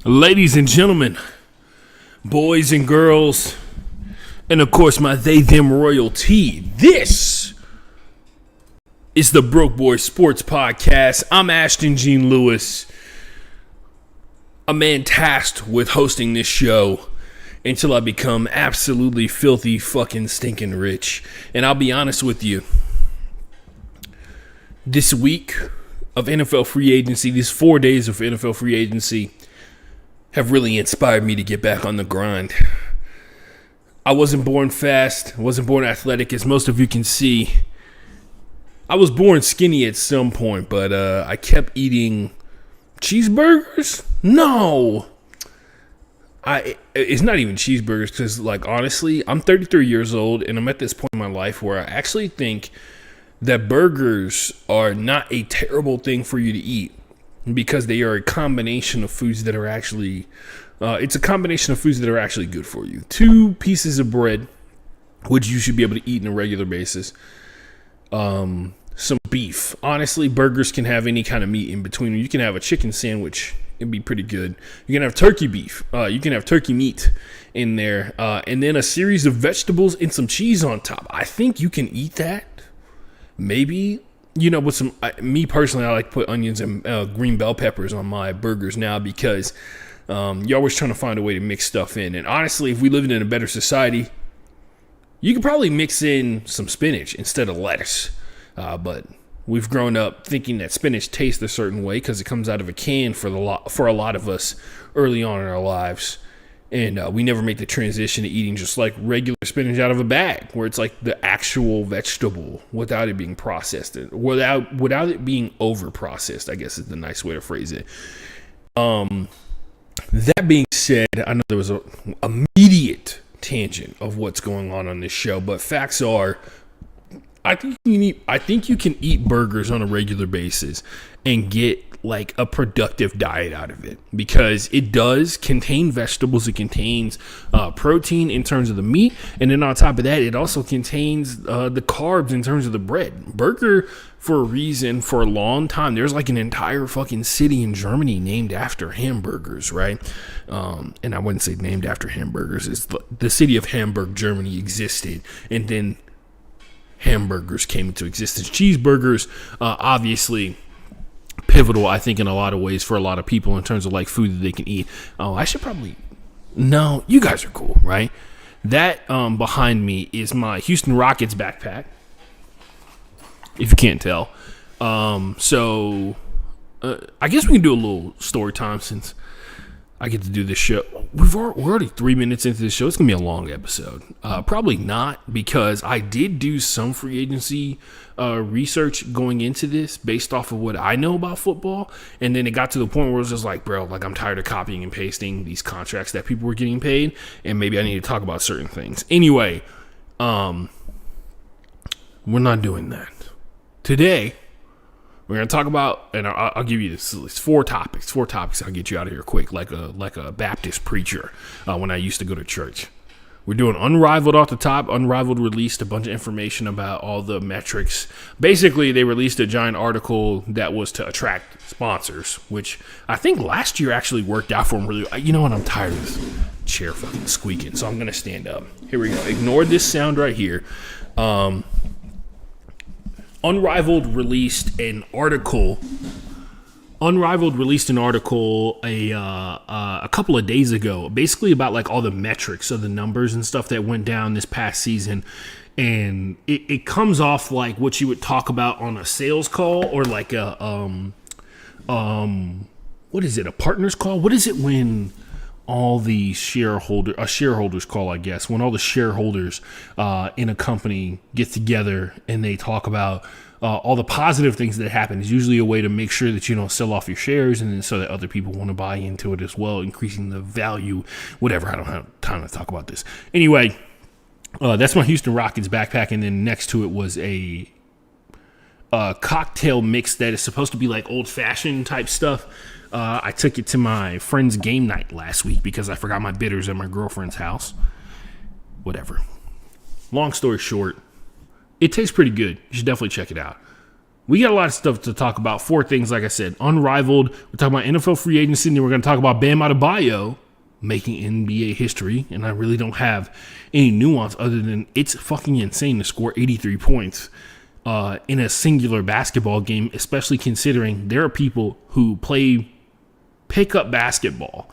Ladies and gentlemen, boys and girls, and of course my they-them royalty, this is the Broke Boy Sports Podcast. I'm Ashton Gene Lewis, a man tasked with hosting this show until I become absolutely filthy fucking stinking rich. And I'll be honest with you, this week of NFL free agency, these 4 days of NFL free agency, have really inspired me to get back on the grind. I wasn't born fast, I wasn't born athletic, as most of you can see. I was born skinny at some point, but I kept eating cheeseburgers? No! It's not even cheeseburgers, because, honestly, I'm 33 years old, and I'm at this point in my life where I actually think that burgers are not a terrible thing for you to eat, because they are a combination of foods that are actually, it's a combination of foods that are actually good for you. 2 pieces of bread, which you should be able to eat on a regular basis. Some beef. Honestly, burgers can have any kind of meat in between. You can have a chicken sandwich. It'd be pretty good. You can have turkey beef. You can have turkey meat in there. And then a series of vegetables and some cheese on top. I think you can eat that. Maybe. With some, me personally, I like to put onions and green bell peppers on my burgers now, because you're always trying to find a way to mix stuff in. And honestly, if we lived in a better society, you could probably mix in some spinach instead of lettuce. But we've grown up thinking that spinach tastes a certain way because it comes out of a can for a lot of us early on in our lives. And we never make the transition to eating just like regular spinach out of a bag, where it's like the actual vegetable without it being processed, without it being over processed, I guess is the nice way to phrase it. That being said, I know there was an immediate tangent of what's going on this show, but facts are, I think you can eat burgers on a regular basis and get like a productive diet out of it, because it does contain vegetables. It contains protein in terms of the meat, and then on top of that, it also contains the carbs in terms of the bread. Burger, for a reason, for a long time, there's like an entire fucking city in Germany named after hamburgers, right? And I wouldn't say named after hamburgers. It's the city of Hamburg, Germany existed, and then hamburgers came into existence. Cheeseburgers, obviously pivotal, I think, in a lot of ways for a lot of people in terms of like food that they can eat. No, you guys are cool, right? That behind me is my Houston Rockets backpack, if you can't tell. So I guess we can do a little story time since I get to do this show. We're already 3 minutes into this show. It's going to be a long episode. Probably not, because I did do some free agency research going into this based off of what I know about football. And then it got to the point where it was just like, bro, I'm tired of copying and pasting these contracts that people were getting paid. And maybe I need to talk about certain things. Anyway, we're not doing that. Today, we're going to talk about, and I'll give you this, it's 4 topics. 4 topics. I'll get you out of here quick, like a Baptist preacher when I used to go to church. We're doing Unrivaled off the top. Unrivaled released a bunch of information about all the metrics. Basically, they released a giant article that was to attract sponsors, which I think last year actually worked out for them really. You know what? I'm tired of this chair fucking squeaking, so I'm going to stand up. Here we go. Ignore this sound right here. Unrivaled released an article a couple of days ago, basically about like all the metrics of the numbers and stuff that went down this past season. And it comes off like what you would talk about on a sales call, or like a what is it, a partner's call? What is it when all the shareholders call, I guess, when all the shareholders in a company get together and they talk about all the positive things that happen? Is usually a way to make sure that you don't sell off your shares, and then so that other people want to buy into it as well, increasing the value, whatever. I don't have time to talk about this. Anyway, that's my Houston Rockets backpack, and then next to it was a cocktail mix that is supposed to be like old-fashioned type stuff. I took it to my friend's game night last week because I forgot my bitters at my girlfriend's house. Whatever. Long story short, it tastes pretty good. You should definitely check it out. we got a lot of stuff to talk about. 4 things, like I said. Unrivaled. We're talking about NFL free agency, and then we're going to talk about Bam Adebayo making NBA history. And I really don't have any nuance other than it's fucking insane to score 83 points in a singular basketball game, especially considering there are people who play pickup basketball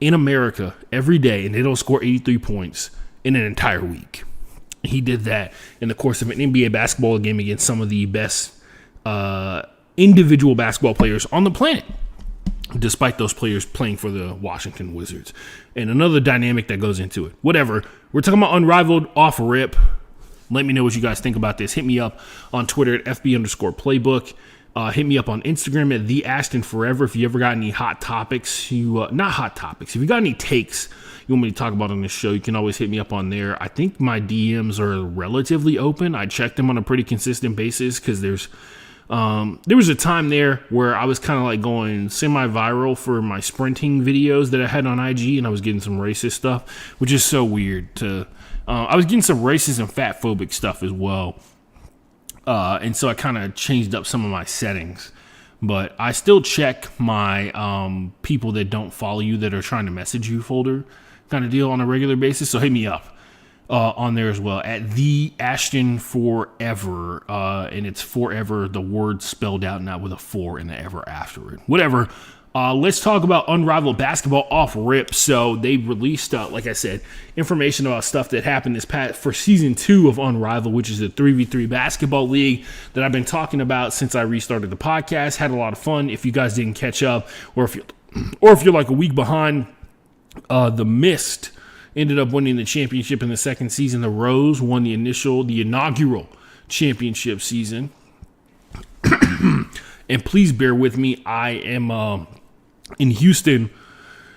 in America every day, and they don't score 83 points in an entire week. He did that in the course of an NBA basketball game against some of the best individual basketball players on the planet, despite those players playing for the Washington Wizards. And another dynamic that goes into it. Whatever. We're talking about Unrivaled off rip. Let me know what you guys think about this. Hit me up on Twitter at FB_playbook. Hit me up on Instagram at the Ashton Forever. If you ever got any hot topics, not hot topics. If you got any takes you want me to talk about on this show, you can always hit me up on there. I think my DMs are relatively open. I check them on a pretty consistent basis because there was a time there where I was kind of like going semi-viral for my sprinting videos that I had on IG, and I was getting some racist stuff, which is so weird. I was getting some racist and fat-phobic stuff as well. And so I kind of changed up some of my settings, but I still check my people that don't follow you that are trying to message you folder kind of deal on a regular basis. So hit me up on there as well at the Ashton Forever. And it's forever, the word spelled out, not with a 4 and the ever after it. Whatever. Let's talk about Unrivaled Basketball off rip. So they released, like I said, information about stuff that happened this past for season 2 of Unrivaled, which is the 3v3 basketball league that I've been talking about since I restarted the podcast. Had a lot of fun. If you guys didn't catch up, or if you're like a week behind, the Mist ended up winning the championship in the second season. The Rose won the inaugural championship season. And please bear with me. I am in Houston.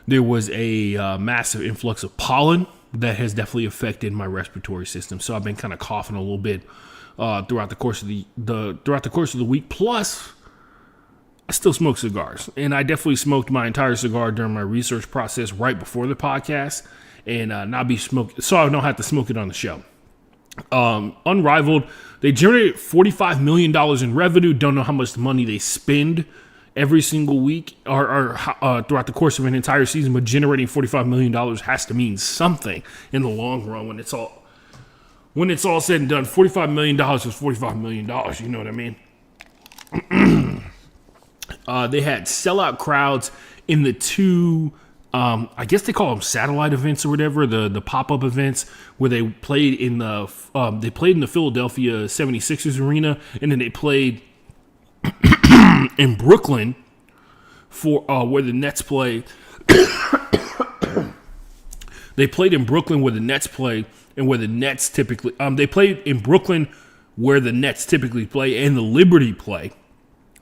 There was a massive influx of pollen that has definitely affected my respiratory system. So I've been kind of coughing a little bit throughout the course of the week. Plus, I still smoke cigars, and I definitely smoked my entire cigar during my research process right before the podcast, and not be smoked, so I don't have to smoke it on the show. Unrivaled, they generated $45 million in revenue. Don't know how much money they spend every single week or throughout the course of an entire season, but generating $45 million has to mean something in the long run when it's all said and done. $45 million is $45 million. You know what I mean? They had sellout crowds in the 2, I guess they call them satellite events or whatever, the pop-up events where they played in the Philadelphia 76ers arena, and then they played in Brooklyn for where the Nets play. They played in Brooklyn where the Nets play and where the Nets typically they played in Brooklyn where the Nets typically play and the Liberty play,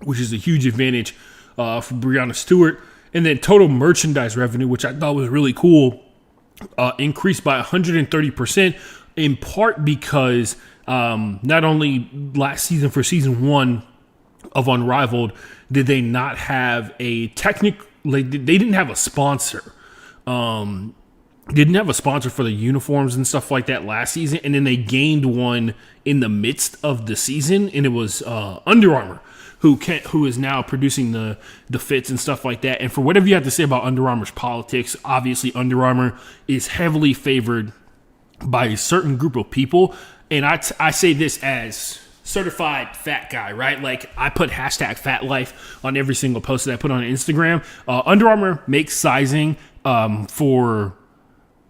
which is a huge advantage for Breonna Stewart. And then total merchandise revenue, which I thought was really cool, increased by 130%, in part because not only last season for season 1 of Unrivaled did they not have they didn't have a sponsor. Didn't have a sponsor for the uniforms and stuff like that last season, and then they gained one in the midst of the season, and it was Under Armour, who is now producing the fits and stuff like that. And for whatever you have to say about Under Armour's politics, obviously Under Armour is heavily favored by a certain group of people. And I say this as certified fat guy, right? Like, I put hashtag fat life on every single post that I put on Instagram. Under Armour makes sizing for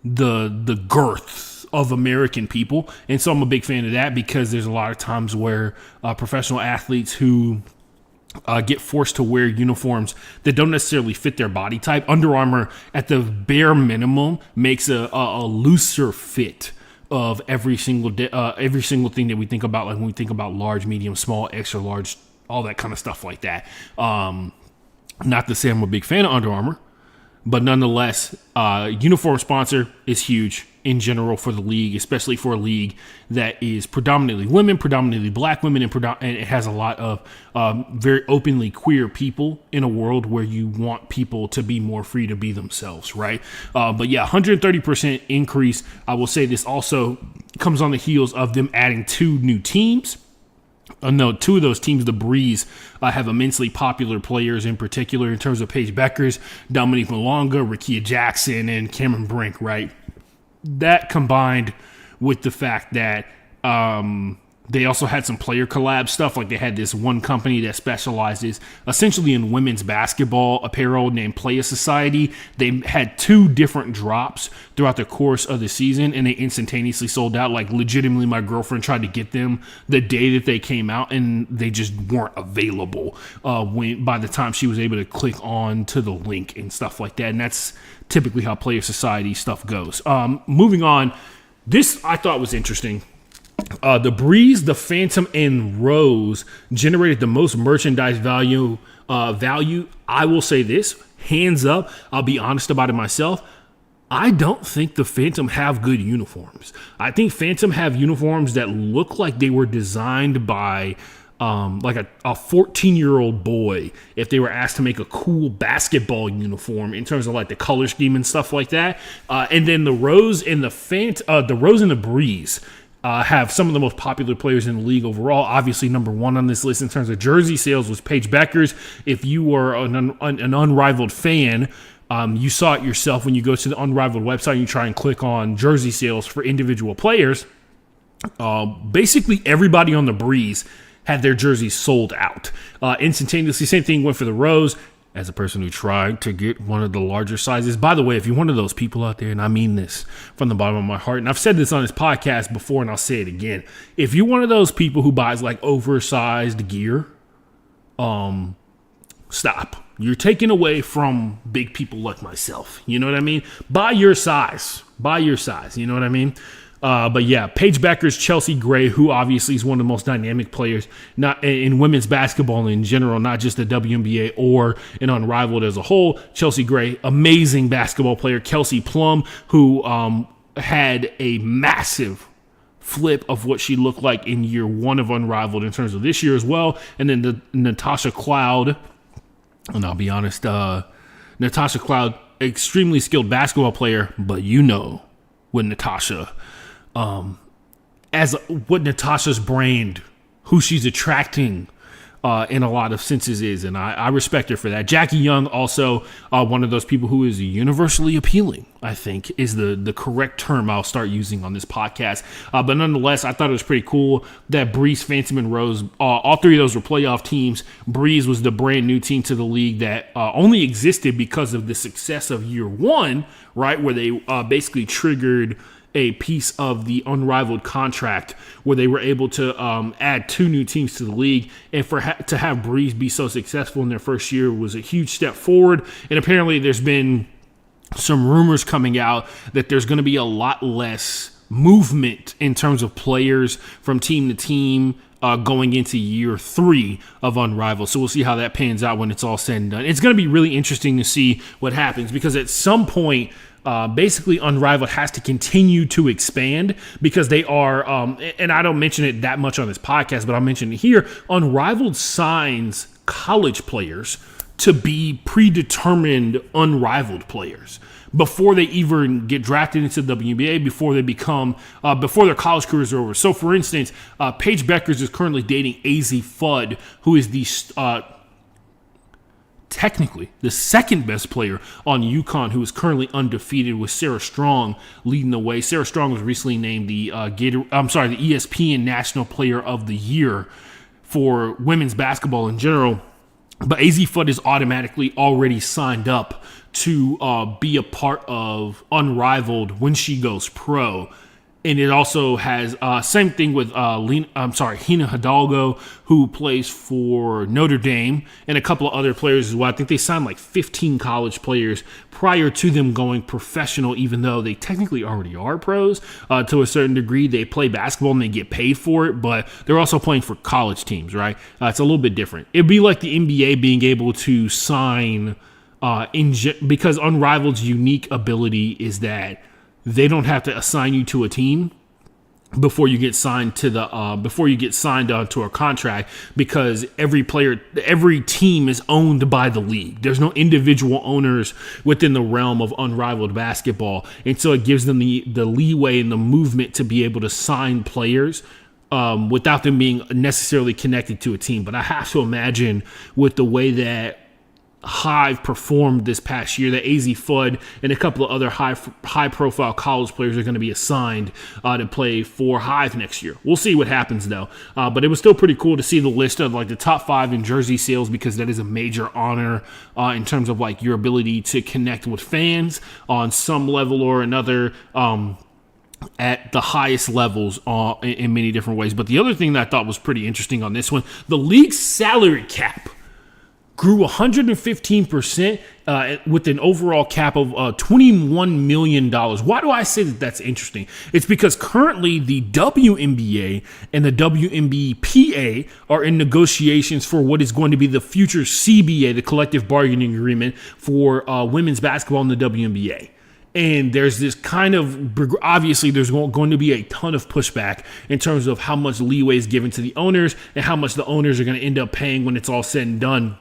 the girth of American people. And so I'm a big fan of that because there's a lot of times where professional athletes who get forced to wear uniforms that don't necessarily fit their body type. Under Armour, at the bare minimum, makes a looser fit of every single thing that we think about, like when we think about large, medium, small, extra large, all that kind of stuff like that. Not to say I'm a big fan of Under Armour, but nonetheless, uniform sponsor is huge in general for the league, especially for a league that is predominantly women, predominantly black women, and it has a lot of very openly queer people in a world where you want people to be more free to be themselves, right? But yeah, 130% increase. I will say this also comes on the heels of them adding 2 new teams. No, two of those teams, the Breeze, have immensely popular players in particular in terms of Paige Beckers, Dominique Malonga, Rakia Jackson, and Cameron Brink, right? That combined with the fact that they also had some player collab stuff. Like they had this one company that specializes essentially in women's basketball apparel named Playa Society. They had 2 different drops throughout the course of the season, and they instantaneously sold out. Like legitimately, my girlfriend tried to get them the day that they came out, and they just weren't available by the time she was able to click on to the link and stuff like that. And that's typically how Playa Society stuff goes. Moving on, this I thought was interesting. The Breeze, the Phantom, and Rose generated the most merchandise value. I will say this, hands up, I'll be honest about it myself. I don't think the Phantom have good uniforms. I think Phantom have uniforms that look like they were designed by like a 14-year-old boy if they were asked to make a cool basketball uniform in terms of like the color scheme and stuff like that. And then the Rose and the Breeze have some of the most popular players in the league overall. Obviously, number 1 on this list in terms of jersey sales was Paige Beckers. If you were an Unrivaled fan, you saw it yourself when you go to the Unrivaled website and you try and click on jersey sales for individual players. Basically, everybody on the Breeze had their jerseys sold out instantaneously. Same thing went for the Rose. As a person who tried to get one of the larger sizes, by the way, if you're one of those people out there, and I mean this from the bottom of my heart, and I've said this on this podcast before, and I'll say it again. If you're one of those people who buys like oversized gear, stop. You're taking away from big people like myself. You know what I mean? Buy your size. You know what I mean? But yeah, Paige Beckers, Chelsea Gray, who obviously is one of the most dynamic players not in women's basketball in general, not just the WNBA or in Unrivaled as a whole. Chelsea Gray, amazing basketball player. Kelsey Plum, who had a massive flip of what she looked like in year 1 of Unrivaled in terms of this year as well. And then the Natasha Cloud, and I'll be honest, Natasha Cloud, extremely skilled basketball player, but you know with Natasha, as what Natasha's brand, who she's attracting in a lot of senses is, and I respect her for that. Jackie Young, also one of those people who is universally appealing, I think, is the correct term I'll start using on this podcast. But nonetheless, I thought it was pretty cool that Breeze, Phantom, and Rose, all 3 of those were playoff teams. Breeze was the brand new team to the league that only existed because of the success of year 1, right, where they basically triggered a piece of the Unrivaled contract where they were able to add 2 new teams to the league. And to have Breeze be so successful in their first year was a huge step forward. And apparently there's been some rumors coming out that there's going to be a lot less movement in terms of players from team to team going into year 3 of Unrivaled. So we'll see how that pans out when it's all said and done. It's going to be really interesting to see what happens, because at some point, basically Unrivaled has to continue to expand, because they are, and I don't mention it that much on this podcast, but I'll mention it here. Unrivaled signs college players to be predetermined Unrivaled players before they even get drafted into the WNBA, before they become, before their college careers are over. So, for instance, Paige Beckers is currently dating AZ Fudd, who is the technically the second best player on UConn, who is currently undefeated, with Sarah Strong leading the way. Sarah Strong was recently named the ESPN National Player of the Year for women's basketball in general. But AZ Fudd is automatically already signed up to be a part of Unrivaled when she goes pro. And it also has same thing with Hina Hidalgo, who plays for Notre Dame, and a couple of other players as well. I think they signed like 15 college players prior to them going professional, even though they technically already are pros to a certain degree. They play basketball and they get paid for it, but they're also playing for college teams, right? It's a little bit different. It'd be like the NBA being able to sign because Unrivaled's unique ability is that they don't have to assign you to a team before you get signed to onto a contract, because every team is owned by the league. There's no individual owners within the realm of Unrivaled basketball, and so it gives them the leeway and the movement to be able to sign players without them being necessarily connected to a team. But I have to imagine with the way that Hive performed this past year, that AZ Fudd and a couple of other high profile college players are going to be assigned to play for Hive next year. We'll see what happens though. But it was still pretty cool to see the list of like the top 5 in jersey sales, because that is a major honor in terms of like your ability to connect with fans on some level or another. At the highest levels in many different ways. But the other thing that I thought was pretty interesting on this one, the league's salary cap grew 115% with an overall cap of $21 million. Why do I say that that's interesting? It's because currently the WNBA and the WNBPA are in negotiations for what is going to be the future CBA, the collective bargaining agreement for women's basketball in the WNBA. And there's this kind of, obviously there's going to be a ton of pushback in terms of how much leeway is given to the owners and how much the owners are going to end up paying when it's all said and done.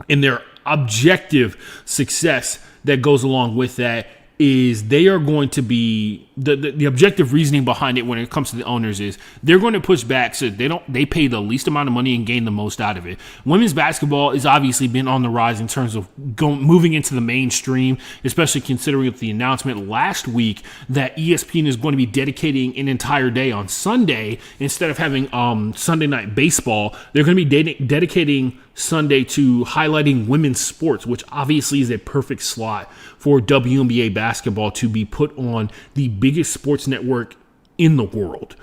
And their objective success that goes along with that is they are going to be the objective reasoning behind it when it comes to the owners is they're going to push back so they pay the least amount of money and gain the most out of it. Women's basketball has obviously been on the rise in terms of moving into the mainstream, especially considering the announcement last week that ESPN is going to be dedicating an entire day on Sunday instead of having Sunday night baseball. They're going to be dedicating Sunday to highlighting women's sports, which obviously is a perfect slot for WNBA basketball to be put on the biggest sports network in the world.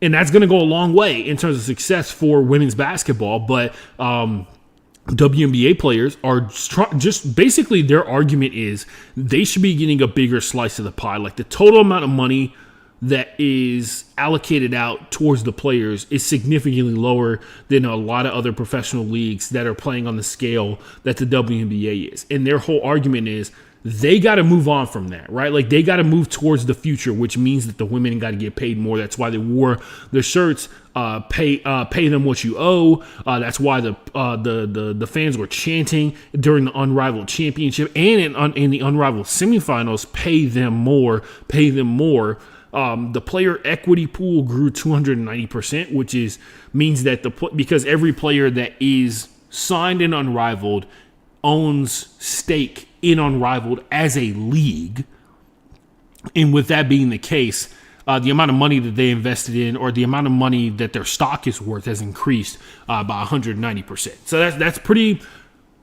And that's going to go a long way in terms of success for women's basketball. But WNBA players are just basically their argument is they should be getting a bigger slice of the pie. Like the total amount of money that is allocated out towards the players is significantly lower than a lot of other professional leagues that are playing on the scale that the WNBA is. And their whole argument is they got to move on from that, right? Like they got to move towards the future, which means that the women got to get paid more. That's why they wore their shirts, pay them what you owe. That's why the fans were chanting during the Unrivaled Championship and in the Unrivaled semifinals, pay them more, pay them more. The player equity pool grew 290%, which means that because every player that is signed in Unrivaled owns stake in Unrivaled as a league. And with that being the case, the amount of money that they invested in or the amount of money that their stock is worth has increased by 190%. So that's pretty,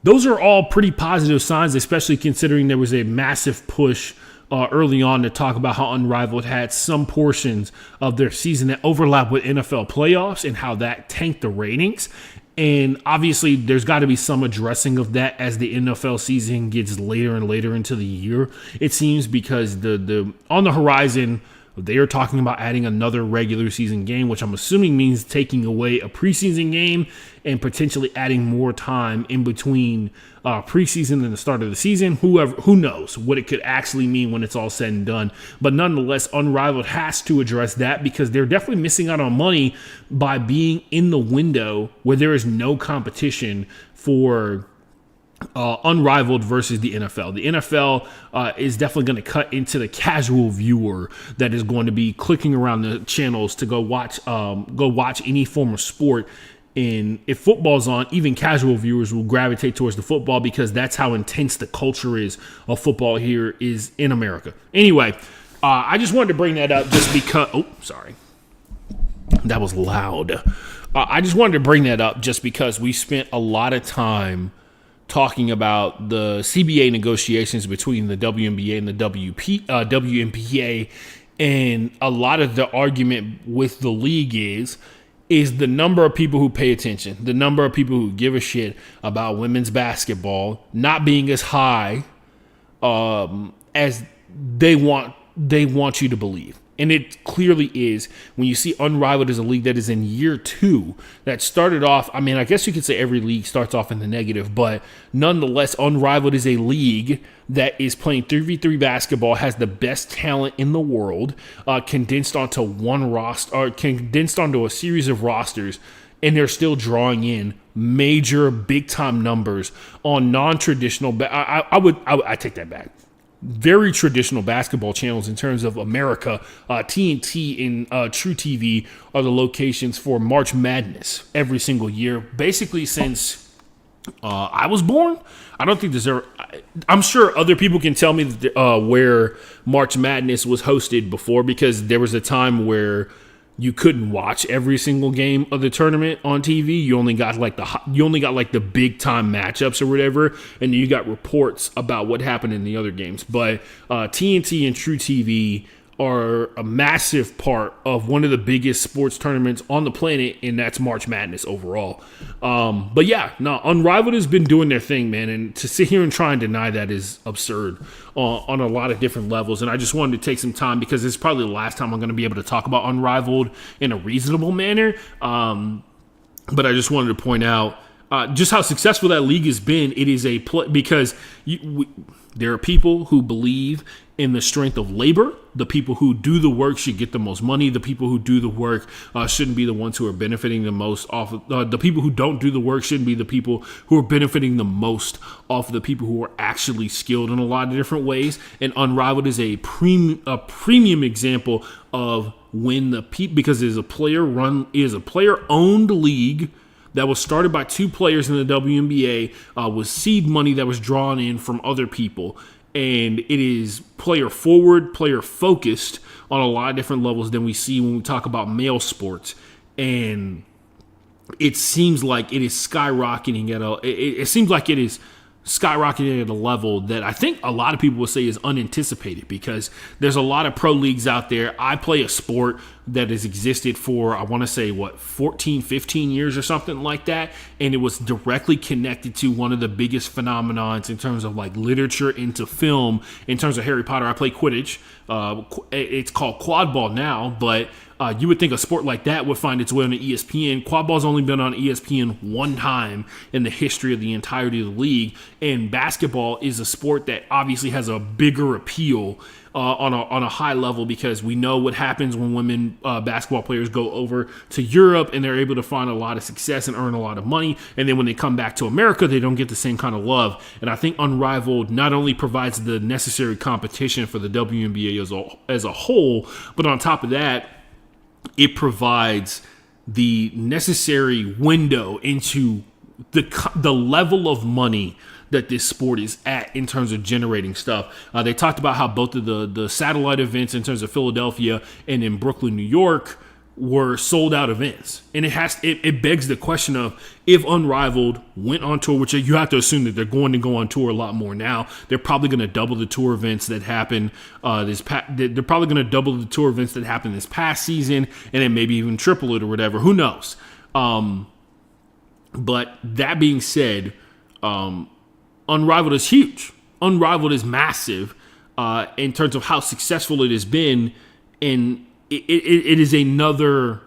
those are all pretty positive signs, especially considering there was a massive push early on to talk about how Unrivaled had some portions of their season that overlap with NFL playoffs and how that tanked the ratings. And obviously there's got to be some addressing of that as the NFL season gets later and later into the year, it seems, because the on the horizon, they are talking about adding another regular season game, which I'm assuming means taking away a preseason game and potentially adding more time in between preseason and the start of the season. Who knows what it could actually mean when it's all said and done. But nonetheless, Unrivaled has to address that because they're definitely missing out on money by being in the window where there is no competition for Unrivaled versus the NFL. The NFL is definitely going to cut into the casual viewer that is going to be clicking around the channels to go watch any form of sport. And if football's on, even casual viewers will gravitate towards the football because that's how intense the culture is of football here is in America. Anyway, I just wanted to bring that up just because. Oh, sorry, that was loud. I just wanted to bring that up just because we spent a lot of time talking about the CBA negotiations between the WNBA and the WNBA, and a lot of the argument with the league is the number of people who pay attention, the number of people who give a shit about women's basketball not being as high as they want you to believe. And it clearly is when you see Unrivaled as a league that is in year 2 that started off. I mean, I guess you could say every league starts off in the negative, but nonetheless, Unrivaled is a league that is playing 3v3 basketball, has the best talent in the world, condensed onto one roster, or condensed onto a series of rosters, and they're still drawing in major big time numbers on non-traditional. I take that back. very traditional basketball channels in terms of America. TNT and True TV are the locations for March Madness every single year, basically since I was born. I don't think there's ever. I'm sure other people can tell me that, where March Madness was hosted before, because there was a time where you couldn't watch every single game of the tournament on TV. You only got like the big time matchups or whatever, and you got reports about what happened in the other games. But TNT and True TV are a massive part of one of the biggest sports tournaments on the planet, and that's March Madness overall. But yeah, no, Unrivaled has been doing their thing, man, and to sit here and try and deny that is absurd on a lot of different levels. And I just wanted to take some time, because it's probably the last time I'm going to be able to talk about Unrivaled in a reasonable manner. But I just wanted to point out just how successful that league has been. It is because there are people who believe in the strength of labor. The people who do the work should get the most money. The people who do the work shouldn't be the ones who are benefiting the most off of, the people who don't do the work shouldn't be the people who are benefiting the most off of the people who are actually skilled in a lot of different ways. And Unrivaled is a premium example of when because it is a player owned league that was started by two players in the WNBA, with seed money that was drawn in from other people. And it is player forward, player focused on a lot of different levels than we see when we talk about male sports. And it seems like it is skyrocketing at a level that I think a lot of people would say is unanticipated, because there's a lot of pro leagues out there. I play a sport that has existed for, I want to say, 14, 15 years or something like that. And it was directly connected to one of the biggest phenomenons in terms of like literature into film, in terms of Harry Potter. I play Quidditch. It's called quad ball now, but you would think a sport like that would find its way on ESPN. Quad ball's only been on ESPN one time in the history of the entirety of the league. And basketball is a sport that obviously has a bigger appeal on a high level, because we know what happens when women basketball players go over to Europe and they're able to find a lot of success and earn a lot of money. And then when they come back to America, they don't get the same kind of love. And I think Unrivaled not only provides the necessary competition for the WNBA as a whole, but on top of that, it provides the necessary window into the level of money that this sport is at in terms of generating stuff. They talked about how both of the satellite events in terms of Philadelphia and in Brooklyn, New York, were sold out events. And it begs the question of, if Unrivaled went on tour, which you have to assume that they're going to go on tour a lot more now. They're probably going to double the tour events that happen they're probably going to double the tour events that happened this past season, and then maybe even triple it or whatever. Who knows? But that being said, Unrivaled is huge. Unrivaled is massive in terms of how successful it has been, and it is another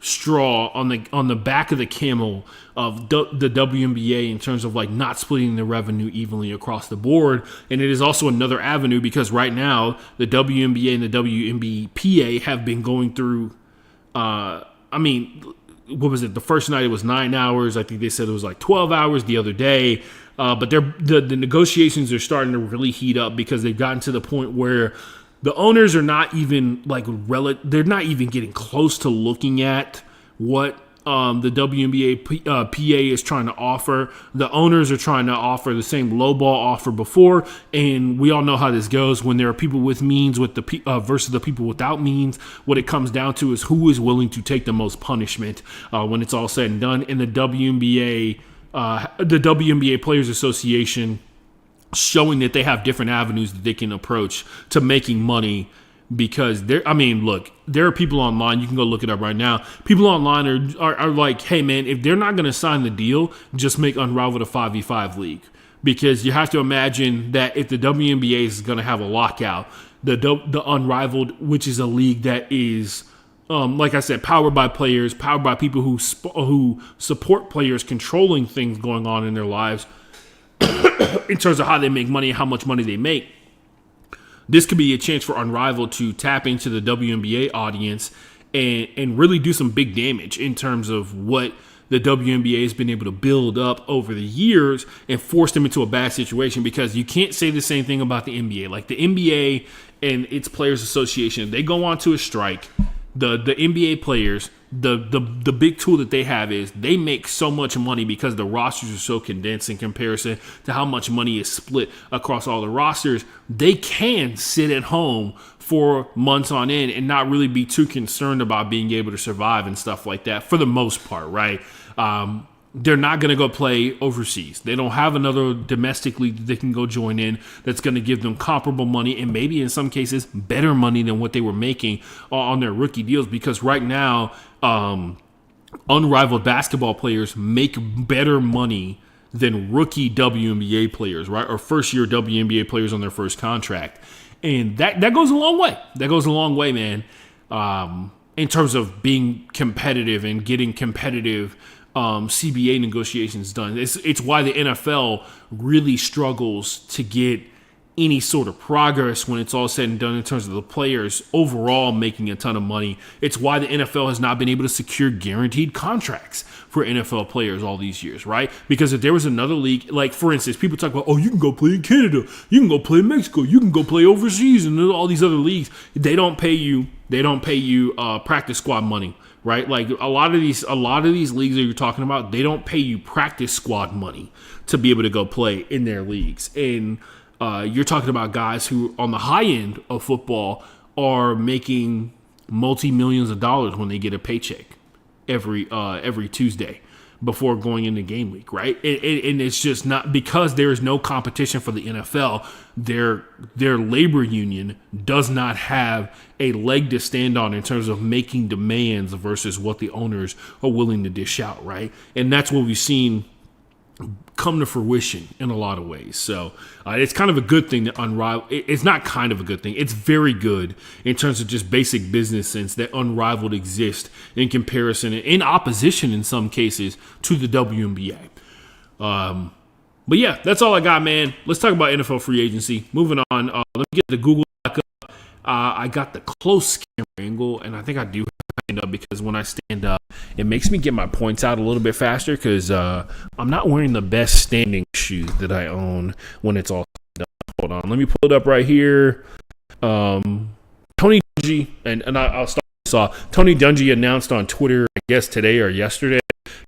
straw on the back of the camel of the WNBA in terms of like not splitting the revenue evenly across the board. And it is also another avenue, because right now the WNBA and the WNBPA have been going through what was it? The first night it was 9 hours. I think they said it was like 12 hours the other day. But the negotiations are starting to really heat up, because they've gotten to the point where the owners are not even they're not even getting close to looking at what the WNBA PA is trying to offer. The owners are trying to offer the same lowball offer before, and we all know how this goes when there are people with means versus the people without means. What it comes down to is who is willing to take the most punishment when it's all said and done. And the WNBA Players Association showing that they have different avenues that they can approach to making money, because there are people online, you can go look it up right now. People online are like, hey man, if they're not going to sign the deal, just make Unrivaled a 5v5 league. Because you have to imagine that if the WNBA is going to have a lockout, the Unrivaled, which is a league that is, like I said, powered by players, powered by people who support players controlling things going on in their lives, in terms of how they make money and how much money they make. This could be a chance for Unrivaled to tap into the WNBA audience and really do some big damage in terms of what the WNBA has been able to build up over the years and force them into a bad situation, because you can't say the same thing about the NBA. Like the NBA and its Players Association, they go on to a strike. The NBA players, the big tool that they have is they make so much money because the rosters are so condensed in comparison to how much money is split across all the rosters. They can sit at home for months on end and not really be too concerned about being able to survive and stuff like that for the most part, right? They're not going to go play overseas. They don't have another domestic league that they can go join in that's going to give them comparable money and maybe in some cases better money than what they were making on their rookie deals, because right now unrivaled basketball players make better money than rookie WNBA players, right? Or first-year WNBA players on their first contract. And that goes a long way. That goes a long way, man, in terms of being competitive and getting competitive CBA negotiations done. It's why the NFL really struggles to get any sort of progress when it's all said and done in terms of the players overall making a ton of money. It's why the NFL has not been able to secure guaranteed contracts for NFL players all these years, right? Because if there was another league, like for instance, people talk about, oh, you can go play in Canada, you can go play in Mexico, you can go play overseas and all these other leagues. They don't pay you practice squad money. Right, like a lot of these leagues that you're talking about, they don't pay you practice squad money to be able to go play in their leagues. And you're talking about guys who, on the high end of football, are making multi-millions of dollars when they get a paycheck every Tuesday before going into game week, right? And it's just not because there is no competition for the NFL. Their labor union does not have a leg to stand on in terms of making demands versus what the owners are willing to dish out, right? And that's what we've seen come to fruition in a lot of ways. So it's kind of a good thing that Unrivaled. It's not kind of a good thing. It's very good in terms of just basic business sense that Unrivaled exists in comparison, in opposition in some cases, to the WNBA. But yeah, that's all I got, man. Let's talk about NFL free agency. Moving on. Let me get the Google back up. I got the close camera angle, and I think I do stand up because when I stand up, it makes me get my points out a little bit faster because I'm not wearing the best standing shoes that I own when it's all done. Hold on. Let me pull it up right here. Tony Dungy, and I'll start this off. Tony Dungy announced on Twitter, I guess today or yesterday,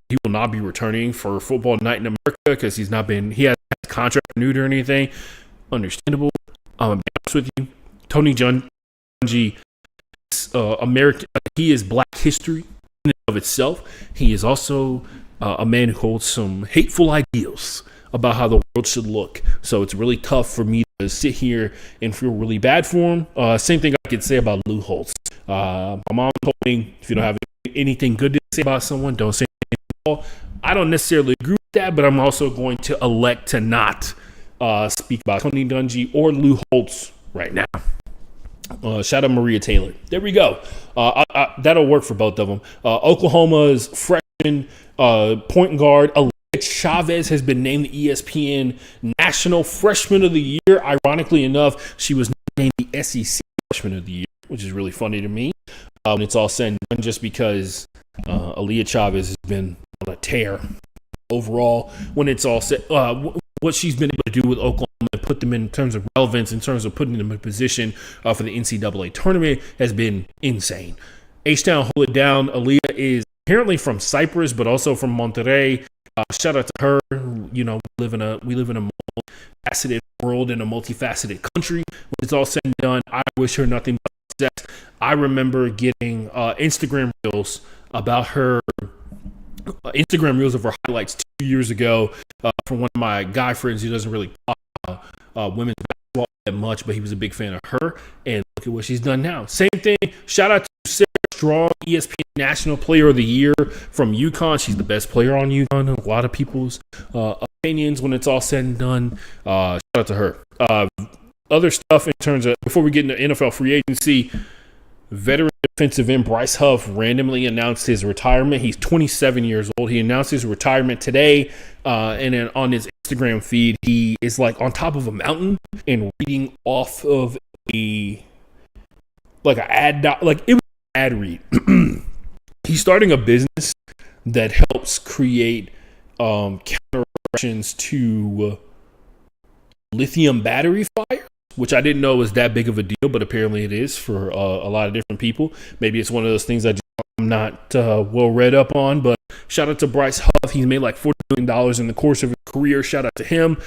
he will not be returning for Football Night in America because he hasn't had his contract renewed or anything. Understandable. I'll be honest with you. Tony Dungy, American. He is Black history in and of itself. He is also a man who holds some hateful ideals about how the world should look. So it's really tough for me to sit here and feel really bad for him. Same thing I could say about Lou Holtz. My mom told me, if you don't have anything good to say about someone, don't say anything at all. I don't necessarily agree with that, but I'm also going to elect to not speak about Tony Dungy or Lou Holtz right now. Shout out Maria Taylor. There we go. That'll work for both of them. Oklahoma's freshman point guard Aaliyah Chavez has been named the ESPN National Freshman of the Year. Ironically enough, she was named the SEC Freshman of the Year, which is really funny to me. When it's all said and done, just because Aaliyah Chavez has been on a tear overall. When it's all said, what she's been able to do with Oklahoma and put them in terms of relevance, in terms of putting them in position for the NCAA tournament has been insane. H-Town, hold it down. Aaliyah is apparently from Cyprus, but also from Monterrey. Shout out to her. You know, we live in a multifaceted world in a multifaceted country. When it's all said and done, I wish her nothing but success. I remember getting Instagram reels about her. Instagram reels of her highlights 2 years ago from one of my guy friends who doesn't really talk about women's basketball that much, but he was a big fan of her. And look at what she's done now. Same thing. Shout out to Sarah Strong, ESPN National Player of the Year from UConn. She's the best player on UConn. A lot of people's opinions when it's all said and done. Shout out to her. Other stuff in terms of, before we get into NFL free agency, veteran defensive end Bryce Huff randomly announced his retirement. He's 27 years old. He announced his retirement today, and then on his Instagram feed, he is like on top of a mountain and reading off of it was an ad read. He's starting a business that helps create counter-reactions to lithium battery fire, which I didn't know was that big of a deal, but apparently it is for a lot of different people. Maybe it's one of those things I'm not well read up on, but shout out to Bryce Huff. He's made like $40 million in the course of his career. Shout out to him,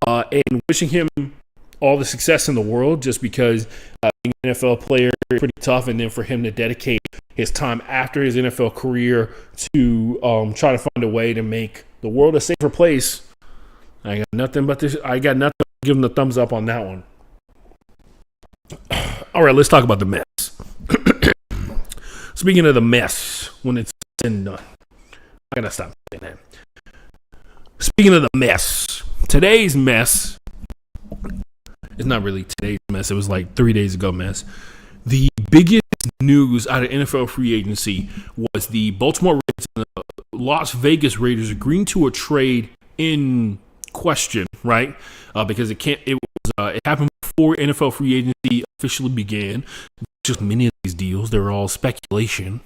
and wishing him all the success in the world, just because being an NFL player is pretty tough, and then for him to dedicate his time after his NFL career to try to find a way to make the world a safer place. I got nothing to give him the thumbs up on that one. All right, let's talk about the mess. Speaking of the mess, when it's said and done, I gotta stop saying that. Speaking of the mess, today's mess, it's not really today's mess, it was like 3 days ago mess. The biggest news out of NFL free agency was the Baltimore Ravens and the Las Vegas Raiders agreeing to a trade in question, right? Because it happened before NFL free agency officially began. Just many of these deals, they're all speculation,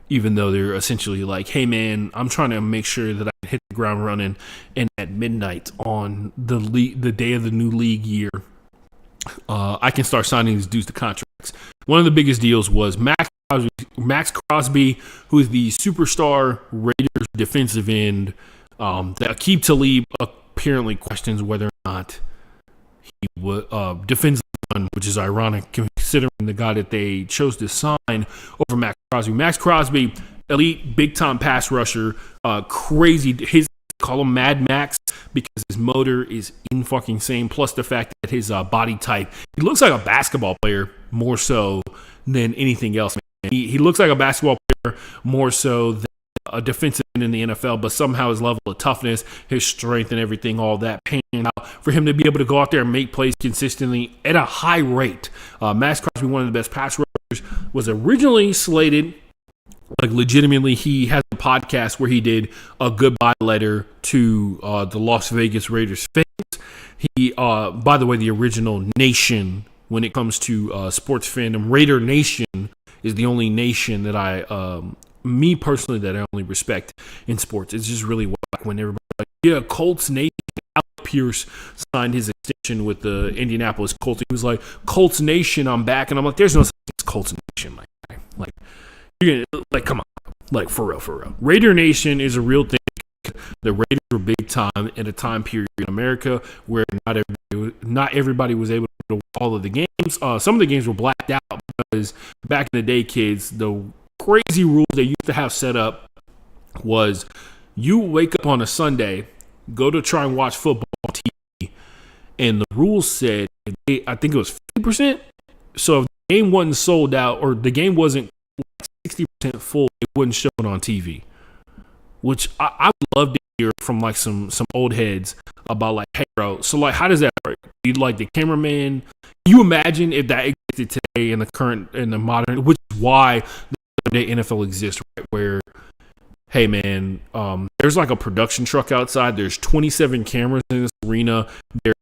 even though they're essentially like, hey man, I'm trying to make sure that I can hit the ground running, and at midnight on the day of the new league year, I can start signing these dudes to contracts. One of the biggest deals was Max Crosby, who is the superstar Raiders defensive end. That Aqib Talib apparently questions whether or not he would defensive end, which is ironic considering the guy that they chose to sign over Max Crosby. Max Crosby, elite, big-time pass rusher, crazy. Call him Mad Max because his motor is insane. Plus the fact that his body type, he looks like a basketball player more so than anything else. Man. He looks like a basketball player more so than a defensive end in the NFL, but somehow his level of toughness, his strength and everything, all that paying out for him to be able to go out there and make plays consistently at a high rate. Max Crosby, one of the best pass rushers, was originally slated, like legitimately, he has a podcast where he did a goodbye letter to the Las Vegas Raiders fans. He, by the way, the original nation when it comes to sports fandom, Raider Nation is the only nation that me personally, that I only respect in sports. It's just really whack when everybody like, yeah, Colts Nation. Alec Pierce signed his extension with the Indianapolis Colts. He was like, Colts Nation, I'm back. And I'm like, there's no such thing as Colts Nation. Like, you're gonna, like, come on. Like, for real. Raider Nation is a real thing. The Raiders were big time in a time period in America where not everybody was able to watch all of the games. Some of the games were blacked out because back in the day, kids, the crazy rules they used to have set up was you wake up on a Sunday, go to try and watch football on TV, and the rules said, I think it was 50%. So if the game wasn't sold out or the game wasn't 60% full, it wasn't shown on TV. Which I would love to hear from like some old heads about like, hey bro, so like how does that work? You like the cameraman? Can you imagine if that existed today in the modern, which is why the NFL exists, right? Where, hey man, there's like a production truck outside. There's 27 cameras in this arena. There's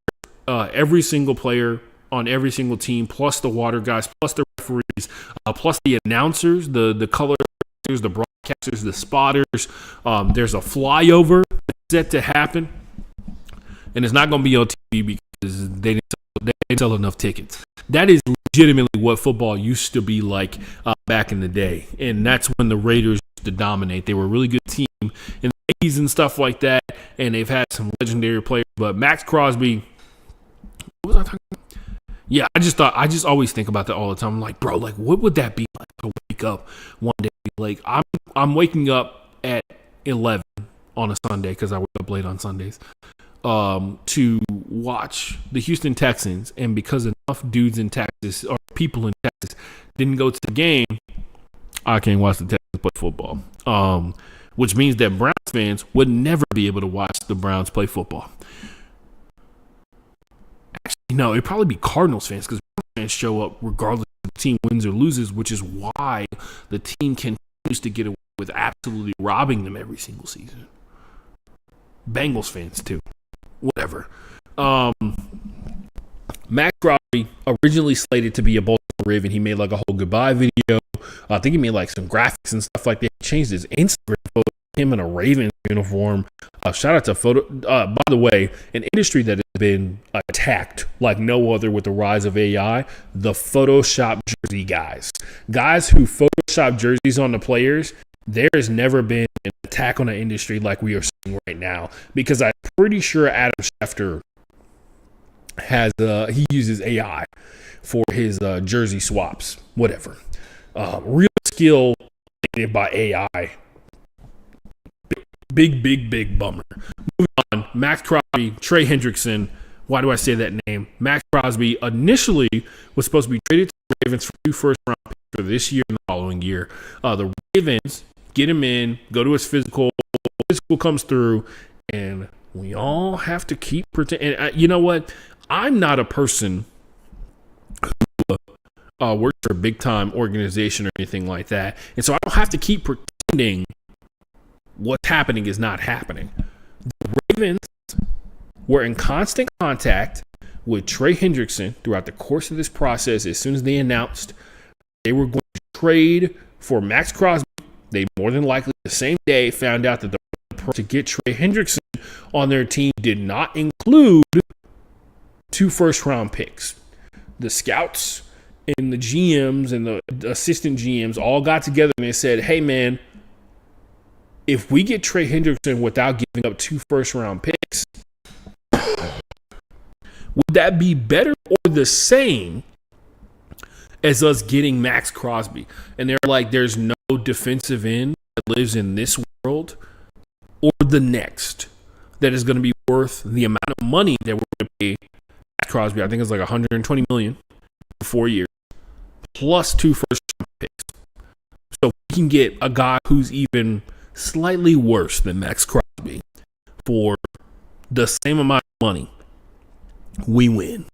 every single player on every single team, plus the water guys, plus the referees, plus the announcers, the color, the broadcasters, the spotters. There's a flyover set to happen, and it's not going to be on TV because they didn't sell enough tickets. That is legitimately what football used to be like back in the day, and that's when the Raiders used to dominate. They were a really good team in the 80s and stuff like that, and they've had some legendary players. But Max Crosby, what was I talking about? Yeah, I just always think about that all the time. I'm like, bro, like, what would that be like to wake up one day? Like, I'm waking up at 11 on a Sunday because I wake up late on Sundays to watch the Houston Texans, and because enough dudes in Texas or people in Texas didn't go to the game, I can't watch the Texans play football. Which means that Browns fans would never be able to watch the Browns play football. Actually, no, it'd probably be Cardinals fans because Browns fans show up regardless if the team wins or loses, which is why the team continues to get away with absolutely robbing them every single season. Bengals fans too. Whatever. Max Crosby, originally slated to be a Baltimore Raven. He made like a whole goodbye video. I think he made like some graphics and stuff like that. He changed his Instagram photo him in a Ravens uniform. Shout out to Photo. By the way, an industry that has been attacked like no other with the rise of AI, the Photoshop jersey guys who Photoshop jerseys on the players. There has never been an attack on an industry like we are seeing right now, because I'm pretty sure Adam Schefter has he uses AI for his jersey swaps, whatever. Real skill by AI. Big bummer. Moving on, Max Crosby, Trey Hendrickson. Why do I say that name? Max Crosby initially was supposed to be traded to the Ravens for 2 first-round picks for this year and the following year. The Ravens get him in, go to his physical. Physical comes through, and we all have to keep pretending. And you know what? I'm not a person who works for a big-time organization or anything like that, and so I don't have to keep pretending what's happening is not happening. The Ravens were in constant contact with Trey Hendrickson throughout the course of this process. As soon as they announced they were going to trade for Max Crosby, they more than likely the same day found out that the to get Trey Hendrickson on their team did not include 2 first-round picks. The scouts and the GMs and the assistant GMs all got together and they said, hey, man, if we get Trey Hendrickson without giving up 2 first-round picks, would that be better or the same as us getting Max Crosby? And they're like, there's no defensive end that lives in this world or the next that is going to be worth the amount of money that we're going to pay Max Crosby. I think it's like $120 million for 4 years, plus 2 first-round picks. So we can get a guy who's even slightly worse than Max Crosby for the same amount of money. We win.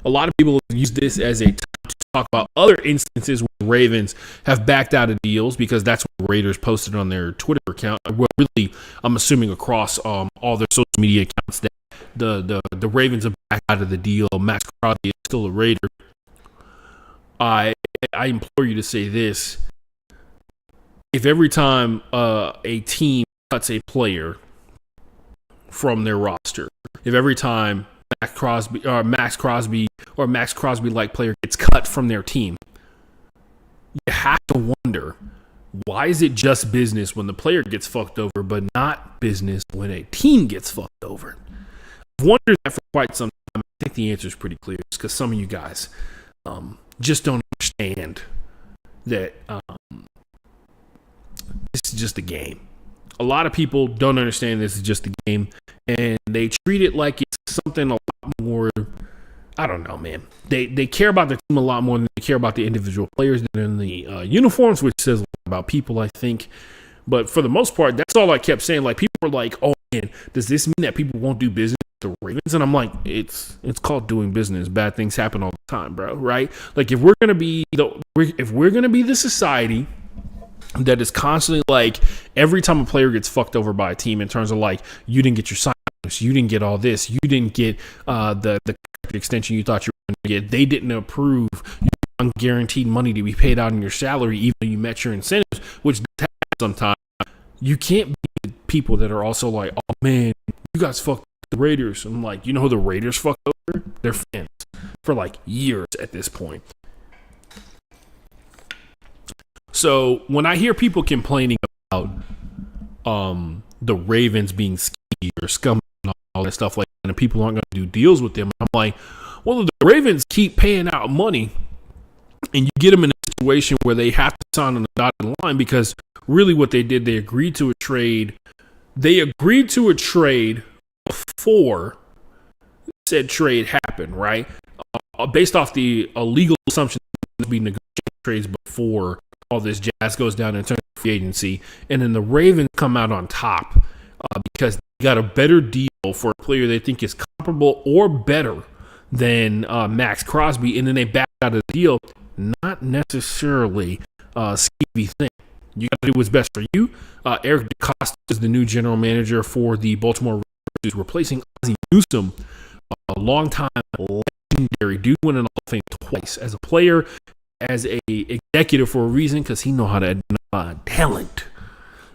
A lot of people use this as a time to talk about other instances where the Ravens have backed out of deals, because that's what the Raiders posted on their Twitter account. Well, really, I'm assuming across all their social media accounts that the Ravens have backed out of the deal. Max Crosby is still a Raider. I implore you to say this. If every time a team cuts a player from their roster, if every time Max Crosby like player gets cut from their team, you have to wonder, why is it just business when the player gets fucked over, but not business when a team gets fucked over? I've wondered that for quite some time. I think the answer is pretty clear. It's because some of you guys just don't understand that this is just a game. A lot of people don't understand this is just a game, and they treat it like it's something a lot more. I don't know, man. They care about the team a lot more than they care about the individual players that are in the uniforms, which says a lot about people, I think. But for the most part, that's all I kept saying. Like, people were like, "Oh man, does this mean that people won't do business with the Ravens?" And I'm like, it's called doing business. Bad things happen all the time, bro. Right? Like, if we're gonna be the society that is constantly like, every time a player gets fucked over by a team in terms of like, you didn't get your sign, you didn't get all this, you didn't get the extension you thought you were going to get, they didn't approve your guaranteed money to be paid out in your salary even though you met your incentives, which happens sometimes. You can't be the people that are also like, oh man, you guys fucked the Raiders. I'm like, you know who the Raiders fucked over? They're fans for like years at this point. So when I hear people complaining about the Ravens being skeevy or scum and all that stuff like that, and people aren't going to do deals with them, I'm like, well, the Ravens keep paying out money, and you get them in a situation where they have to sign on the dotted line, because really what they did, they agreed to a trade. They agreed to a trade before said trade happened, right? Based off the legal assumption to be negotiating trades before all this jazz goes down in terms of free agency, and then the Ravens come out on top because they got a better deal for a player they think is comparable or better than Max Crosby, and then they back out of the deal. Not necessarily a skeevy thing. You got to do what's best for you. Eric DeCosta is the new general manager for the Baltimore Ravens, who's replacing Ozzie Newsome, a longtime legendary dude, winning the Hall of Fame twice as a player, as a executive for a reason, because he know how to identify talent.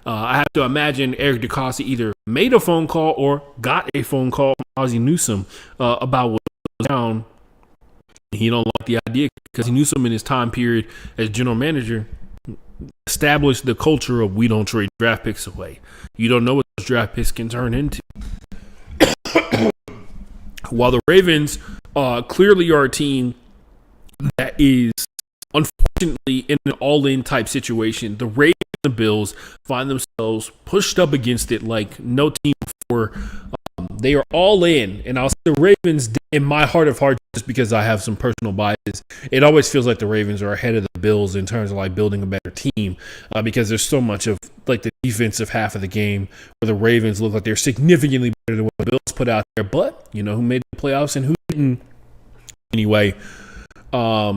I have to imagine Eric DeCosta either made a phone call or got a phone call from Ozzie Newsome about what was down. He don't like the idea because Newsome in his time period as general manager established the culture of we don't trade draft picks away. You don't know what those draft picks can turn into. While the Ravens clearly are a team that is unfortunately in an all-in type situation, the Ravens and the Bills find themselves pushed up against it like no team before. They are all in, and I'll say the Ravens, in my heart of hearts, just because I have some personal bias, it always feels like the Ravens are ahead of the Bills in terms of like building a better team because there's so much of like the defensive half of the game where the Ravens look like they're significantly better than what the Bills put out there. But you know who made the playoffs and who didn't. Anyway, yeah,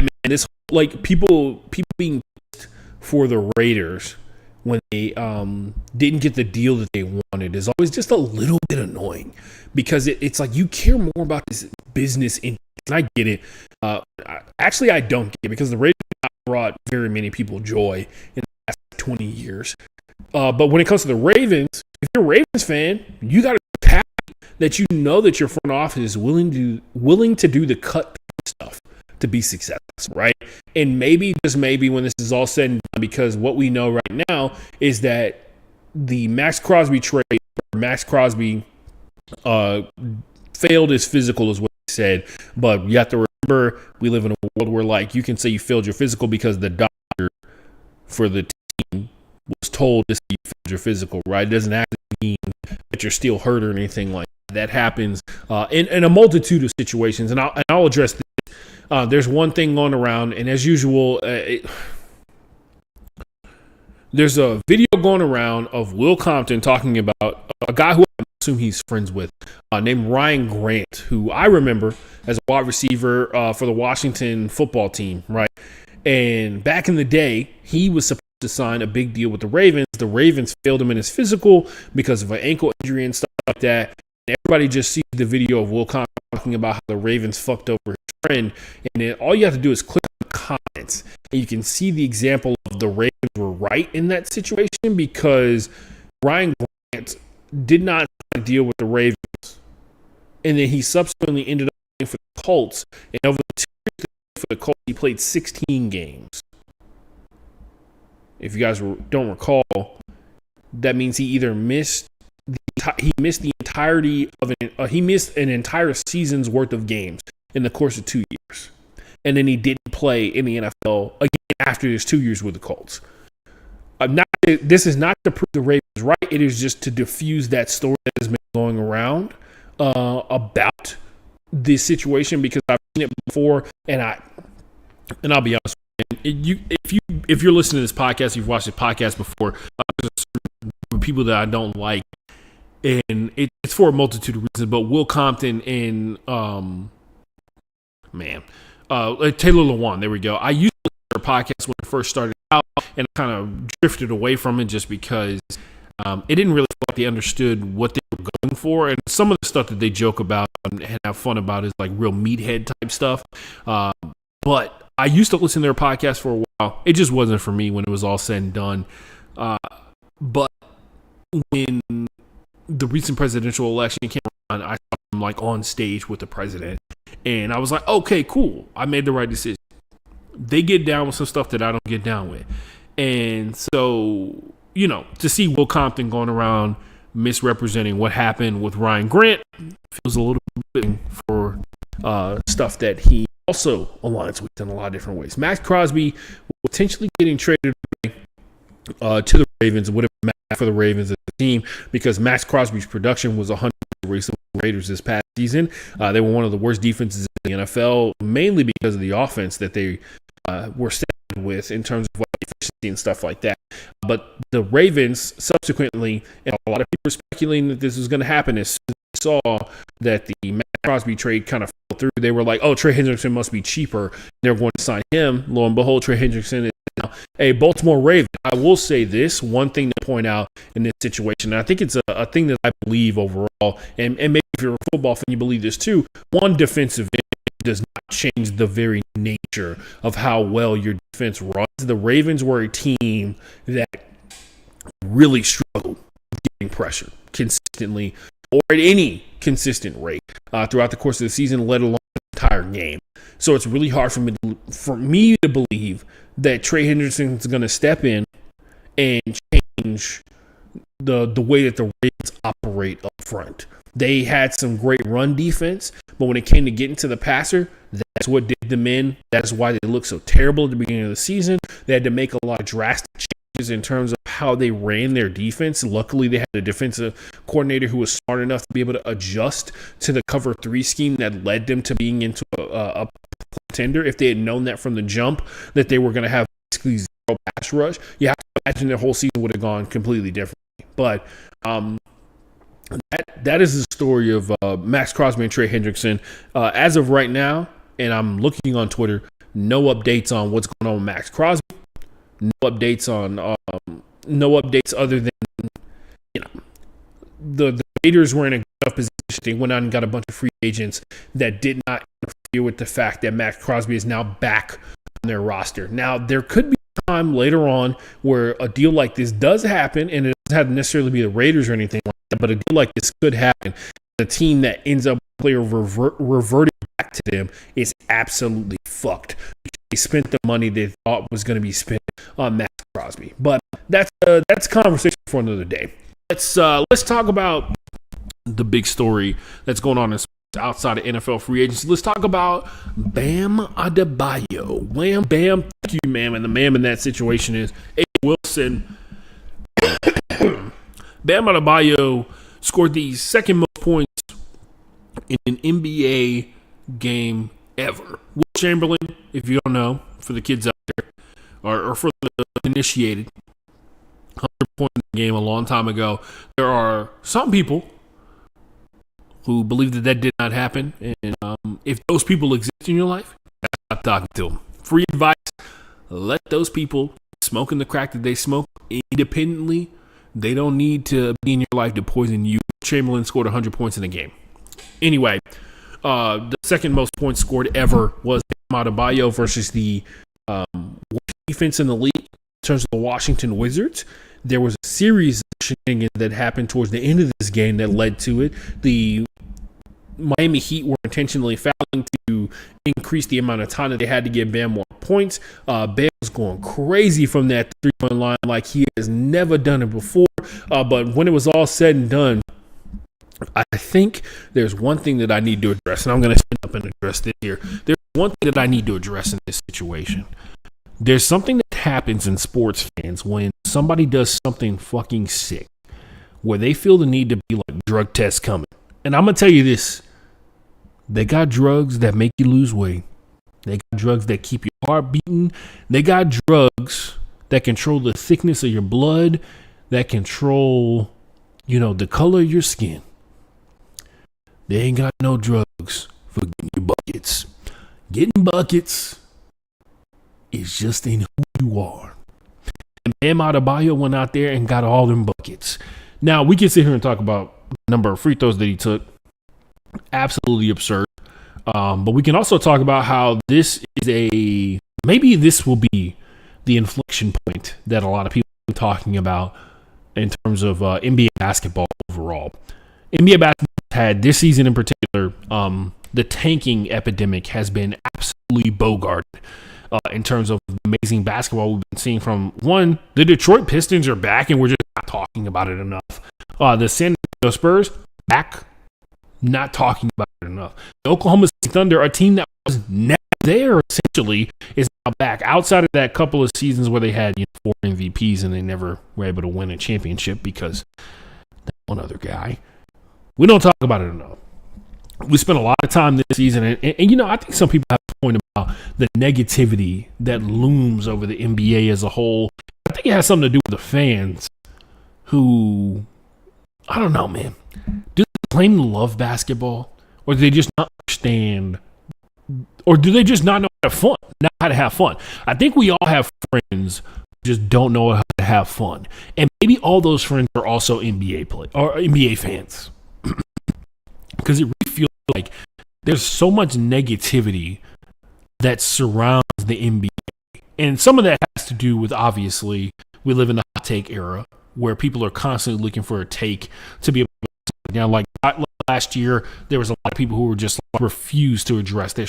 man, this like people being pissed for the Raiders when they didn't get the deal that they wanted is always just a little bit annoying because it's like you care more about this business. And I get it. Actually, I don't get it because the Raiders have not brought very many people joy in the last 20 years. But when it comes to the Ravens, if you're a Ravens fan, you got to be happy that you know that your front office is willing to do the cut stuff to be successful, right? And maybe, just maybe, when this is all said and done, because what we know right now is that the Max Crosby trade, Max Crosby failed his physical is what he said, but you have to remember we live in a world where like you can say you failed your physical because the doctor for the team was told to say you failed your physical, right? It doesn't actually mean that you're still hurt or anything like that. That happens in a multitude of situations, and I'll address this. There's one thing going around, and as usual, there's a video going around of Will Compton talking about a guy who I assume he's friends with, named Ryan Grant, who I remember as a wide receiver for the Washington football team, right? And back in the day, he was supposed to sign a big deal with the Ravens. The Ravens failed him in his physical because of an ankle injury and stuff like that. And everybody just sees the video of Will Compton talking about how the Ravens fucked over his friend, and then all you have to do is click on the comments, and you can see the example of the Ravens were right in that situation because Ryan Grant did not deal with the Ravens, and then he subsequently ended up playing for the Colts, and over the 2 years for the Colts, he played 16 games. If you guys don't recall, that means he either missed the entirety of he missed an entire season's worth of games in the course of 2 years, and then he didn't play in the NFL again after his 2 years with the Colts. This is not to prove the Ravens right. It is just to diffuse that story that has been going around about this situation because I've seen it before, and I'll be honest with you. If you're listening to this podcast, you've watched this podcast before, there's certain people that I don't like. And it's for a multitude of reasons, but Will Compton and Taylor Lewan, there we go. I used to listen to their podcast when it first started out, and I kind of drifted away from it just because it didn't really feel like they understood what they were going for. And some of the stuff that they joke about and have fun about is like real meathead type stuff. But I used to listen to their podcast for a while. It just wasn't for me when it was all said and done. But when the recent presidential election came around, I saw him like on stage with the president, and I was like, okay, cool. I made the right decision. They get down with some stuff that I don't get down with. And so, you know, to see Will Compton going around misrepresenting what happened with Ryan Grant feels a little bit for stuff that he also aligns with in a lot of different ways. Max Crosby potentially getting traded to the Ravens would have mattered for the Ravens as a team because Max Crosby's production was 100 recently Raiders this past season. They were one of the worst defenses in the NFL, mainly because of the offense that they were set with in terms of efficiency and stuff like that. But the Ravens subsequently, and a lot of people were speculating that this was going to happen as soon as they saw that the Max Crosby trade kind of fell through. They were like, oh, Trey Hendrickson must be cheaper. They're going to sign him. Lo and behold, Trey Hendrickson is now a Baltimore Raven. I will say this, one thing to point out in this situation, and I think it's a thing that I believe overall, and maybe if you're a football fan, you believe this too. One, defensive end, does not change the very nature of how well your defense runs. The Ravens were a team that really struggled getting pressure consistently or at any consistent rate throughout the course of the season, let alone the entire game. So it's really hard for me to believe that Trey Hendrickson is going to step in and change the way that the Ravens operate up front. They had some great run defense, but when it came to getting to the passer, that's what did them in. That's why they looked so terrible at the beginning of the season. They had to make a lot of drastic changes in terms of how they ran their defense. Luckily, they had a defensive coordinator who was smart enough to be able to adjust to the cover 3 scheme that led them to being into a contender. If they had known that from the jump, that they were going to have basically zero pass rush, you have to imagine their whole season would have gone completely differently. But that is the story of Max Crosby and Trey Hendrickson. As of right now, and I'm looking on Twitter, no updates on what's going on with Max Crosby. No updates other than, the Raiders were in a good enough position. They went out and got a bunch of free agents that did not interfere with the fact that Max Crosby is now back on their roster. Now, there could be a time later on where a deal like this does happen, and it doesn't have to necessarily be the Raiders or anything like that, but a deal like this could happen. The team that ends up reverting back to them is absolutely fucked. They spent the money they thought was going to be spent on Max Crosby. But that's a conversation for another day. Let's talk about the big story that's going on in sports outside of NFL free agency. Let's talk about Bam Adebayo. Wham, bam, thank you, ma'am. And the ma'am in that situation is A. Wilson. Bam Adebayo scored the second most points in an NBA game ever. Will Chamberlain, if you don't know, for the kids out there, or for the initiated, 100 points in the game a long time ago. There are some people who believe that did not happen, and if those people exist in your life, stop talking to them. Free advice: let those people smoking the crack that they smoke independently. They don't need to be in your life to poison you. Chamberlain scored 100 points in a game. Anyway, the second most points scored ever was Adebayo versus the worst defense in the league in terms of the Washington Wizards. There was a series of shenanigans that happened towards the end of this game that led to it. The Miami Heat were intentionally fouling to increase the amount of time that they had to give Bam more points. Bam was going crazy from that 3-point line like he has never done it before. But when it was all said and done, I think there's one thing that I need to address, and I'm going to stand up and address this here. There's one thing that I need to address in this situation. There's something that happens in sports fans when somebody does something fucking sick, where they feel the need to be like drug tests coming. And I'm going to tell you this. They got drugs that make you lose weight. They got drugs that keep your heart beating. They got drugs that control the thickness of your blood, that control, the color of your skin. They ain't got no drugs for getting your buckets. Getting buckets is just in who you are. And Bam Adebayo went out there and got all them buckets. Now, we can sit here and talk about the number of free throws that he took. Absolutely absurd. But we can also talk about how this is maybe this will be the inflection point that a lot of people are talking about in terms of NBA basketball overall. NBA basketball had this season in particular, the tanking epidemic has been absolutely bogarted in terms of amazing basketball we've been seeing from, one, the Detroit Pistons are back and we're just not talking about it enough. The San Antonio Spurs, back, not talking about it enough. The Oklahoma City Thunder, a team that was never there essentially, is now back. Outside of that couple of seasons where they had 4 MVPs and they never were able to win a championship because that one other guy. We don't talk about it enough. We spent a lot of time this season, and I think some people have a point about the negativity that looms over the NBA as a whole. I think it has something to do with the fans who, I don't know, man. Do they claim to love basketball, or do they just not understand, or do they just not know how to have fun? I think we all have friends who just don't know how to have fun, and maybe all those friends are also NBA fans. Because it really feels like there's so much negativity that surrounds the NBA. And some of that has to do with, obviously, we live in the hot take era where people are constantly looking for a take to be able to down. Like last year, there was a lot of people who were just refused to address this.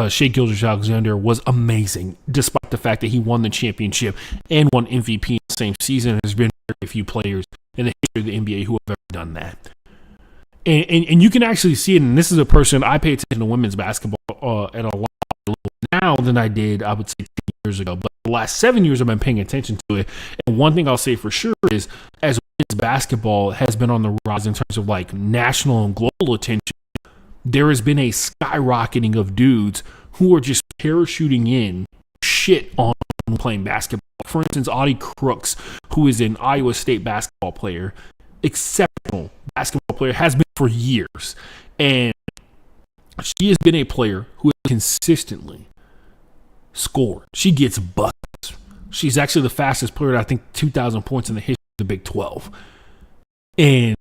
Shai Gilgeous-Alexander was amazing, despite the fact that he won the championship and won MVP in the same season. There's been very few players in the history of the NBA who have ever done that. And you can actually see it, and this is a person, I pay attention to women's basketball at a lot level now than I did, I would say, 10 years ago. But the last 7 years, I've been paying attention to it. And one thing I'll say for sure is, as women's basketball has been on the rise in terms of like national and global attention, there has been a skyrocketing of dudes who are just parachuting in shit on playing basketball. For instance, Audie Crooks, who is an Iowa State basketball player, exceptional basketball player, has been for years. And she has been a player who has consistently scored. She gets buckets. She's actually the fastest player at, I think, 2,000 points in the history of the Big 12. And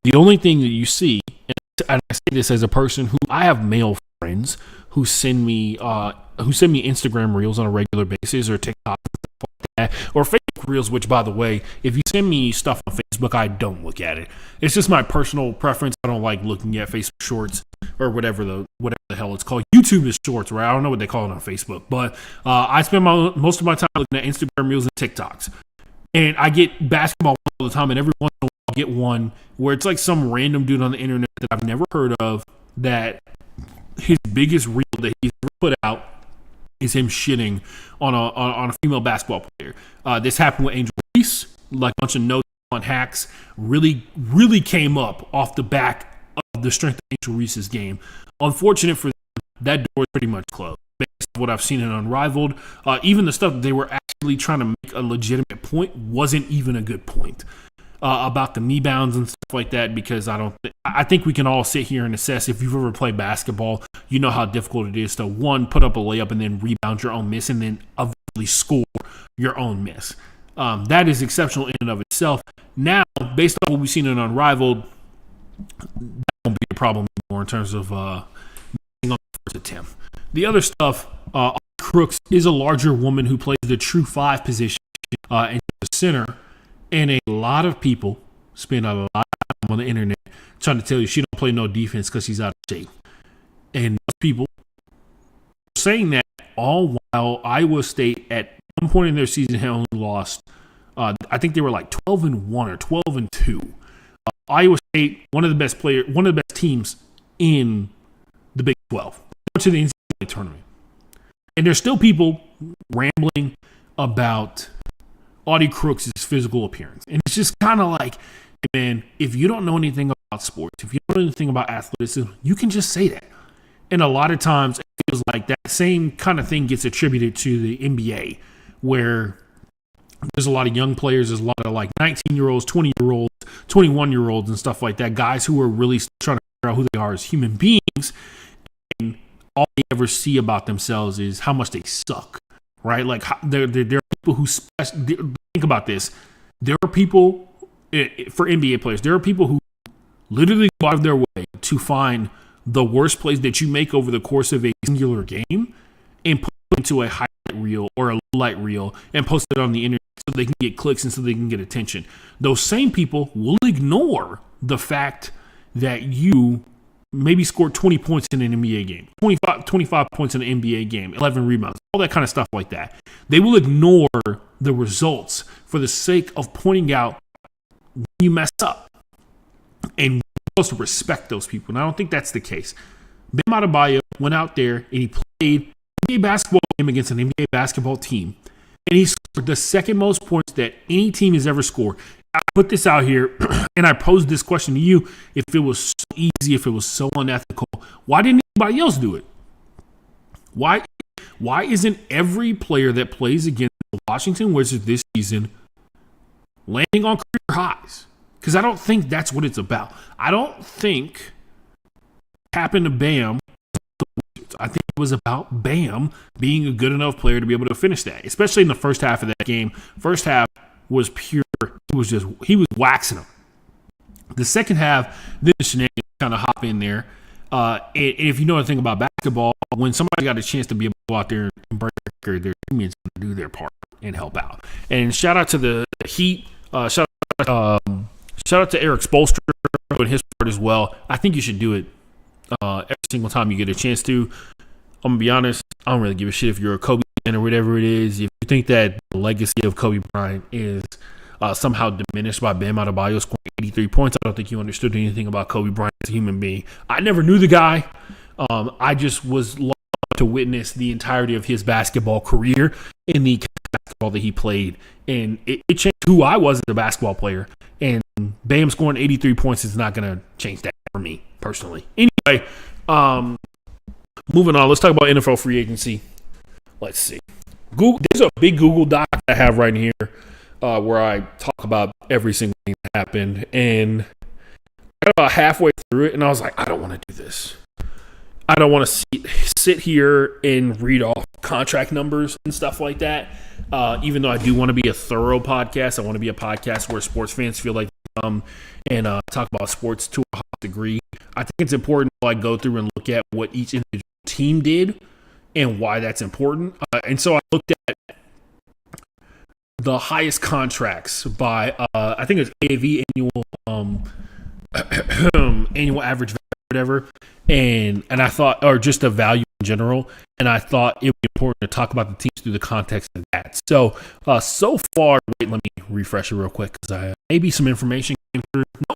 the only thing that you see, and I say this as a person who, I have male friends who send me Instagram reels on a regular basis, or TikTok and stuff like that, or Facebook reels, which, by the way, if you send me stuff on Facebook, I don't look at it. It's just my personal preference. I don't like looking at Facebook shorts or whatever the hell it's called. YouTube is shorts, right? I don't know what they call it on Facebook, but I spend most of my time looking at Instagram reels and TikToks. And I get basketball all the time, and every once in a while I'll get one where it's like some random dude on the internet that I've never heard of, that his biggest reel that he's ever put out is him shitting on a female basketball player. This happened with Angel Reese, like a bunch of notes on hacks really came up off the back of the strength of Angel Reese's game. Unfortunate for them, that door is pretty much closed. Based on what I've seen in Unrivaled, even the stuff that they were actually trying to make a legitimate point wasn't even a good point. About the knee bounds and stuff like that, because I think we can all sit here and assess, if you've ever played basketball, you know how difficult it is to, one, put up a layup and then rebound your own miss, and then eventually score your own miss. That is exceptional in and of itself. Now, based on what we've seen in Unrivaled, that won't be a problem anymore in terms of missing on the first attempt. The other stuff, Crooks is a larger woman who plays the true 5 position and the center. And a lot of people spend a lot of time on the internet trying to tell you she don't play no defense because she's out of shape. And those people are saying that all while Iowa State at one point in their season had only lost, I think they were like 12-1 or 12-2. Iowa State, one of the best teams in the Big 12, to the NCAA tournament. And there's still people rambling about Audie Crooks' physical appearance. And it's just kind of like, man, if you don't know anything about sports, if you don't know anything about athleticism, you can just say that. And a lot of times it feels like that same kind of thing gets attributed to the NBA, where there's a lot of young players, there's a lot of like 19-year-olds, 20-year-olds, 21-year-olds and stuff like that, guys who are really trying to figure out who they are as human beings, and all they ever see about themselves is how much they suck. Right? Like, there are people who think about this. There are people, for NBA players, there are people who literally go out of their way to find the worst plays that you make over the course of a singular game and put it into a highlight reel or a low light reel and post it on the internet so they can get clicks and so they can get attention. Those same people will ignore the fact that you maybe scored 20 points in an NBA game, 25 points in an NBA game, 11 rebounds, all that kind of stuff like that. They will ignore the results for the sake of pointing out when you mess up. And we're supposed to respect those people. And I don't think that's the case. Bam Adebayo went out there and he played an NBA basketball game against an NBA basketball team. And he scored the second most points that any team has ever scored. I put this out here and I posed this question to you. If it was so easy, if it was so unethical, why didn't anybody else do it? Why isn't every player that plays against the Washington Wizards this season landing on career highs? Because I don't think that's what it's about. I don't think happened to Bam. I think it was about Bam being a good enough player to be able to finish that, especially in the first half of that game. First half was pure. He was waxing them. The second half, then the shenanigans kind of hop in there. And if you know anything about basketball, when somebody got a chance to be able to go out there and break a record, their teammates going to do their part and help out. And shout out to the Heat. Shout out to Eric Spoelstra doing his part as well. I think you should do it every single time you get a chance to. I'm going to be honest, I don't really give a shit if you're a Kobe fan or whatever it is. If you think that the legacy of Kobe Bryant is somehow diminished by Bam Adebayo scoring 83 points, I don't think you understood anything about Kobe Bryant as a human being. I never knew the guy. I just was lucky to witness the entirety of his basketball career and the basketball that he played. And it changed who I was as a basketball player. And Bam scoring 83 points is not going to change that for me personally. Anyway, moving on, let's talk about NFL free agency. Let's see. There's a big Google Doc I have right here where I talk about every single thing that happened. And I got about halfway through it, and I was like, I don't want to do this. I don't want to sit here and read off contract numbers and stuff like that. Even though I do want to be a thorough podcast, I want to be a podcast where sports fans feel like they come and talk about sports to a high degree. I think it's important to go through and look at what each individual team did and why that's important. And so I looked at the highest contracts by I think it's AAV annual average value or whatever, and I thought, or just the value in general, and I thought it would be important to talk about the teams through the context of that. So far, let me refresh it real quick because maybe some information came through. No,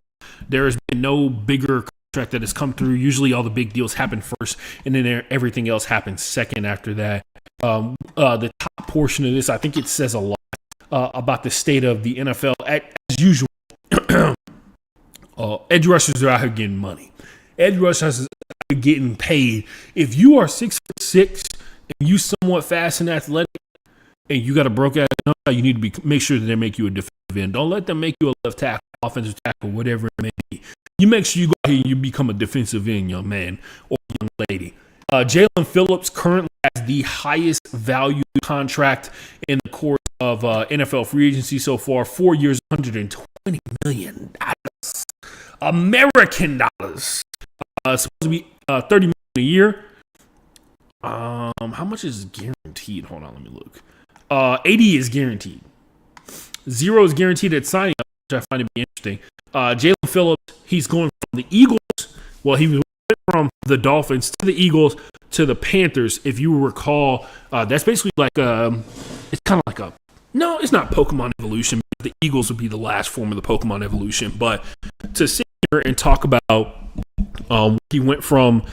there has been no bigger contract that has come through. Usually all the big deals happen first, and then everything else happens second after that. The top portion of this, I think it says a lot about the state of the NFL. As usual, edge rushers are out here getting money. Edge rushers are getting paid. If you are 6'6" and you somewhat fast and athletic, and you got a broke ass, you need to make sure that they make you a defensive end. Don't let them make you a left tackle, offensive tackle, whatever it may be. You make sure you go out here and you become a defensive end, young man or young lady. Jalen Phillips currently has the highest value contract in the course of NFL free agency so far. 4 years, $120 million. American dollars. Supposed to be $30 million a year. How much is guaranteed? Hold on, let me look. 80 is guaranteed. 0 is guaranteed at signing, which I find to be interesting. Jalen Phillips, he's going from the Eagles. Well, he went from the Dolphins to the Eagles to the Panthers. If you recall, that's basically like it's kind of like no, it's not Pokemon evolution. The Eagles would be the last form of the Pokemon evolution. But to sit here and talk about he went from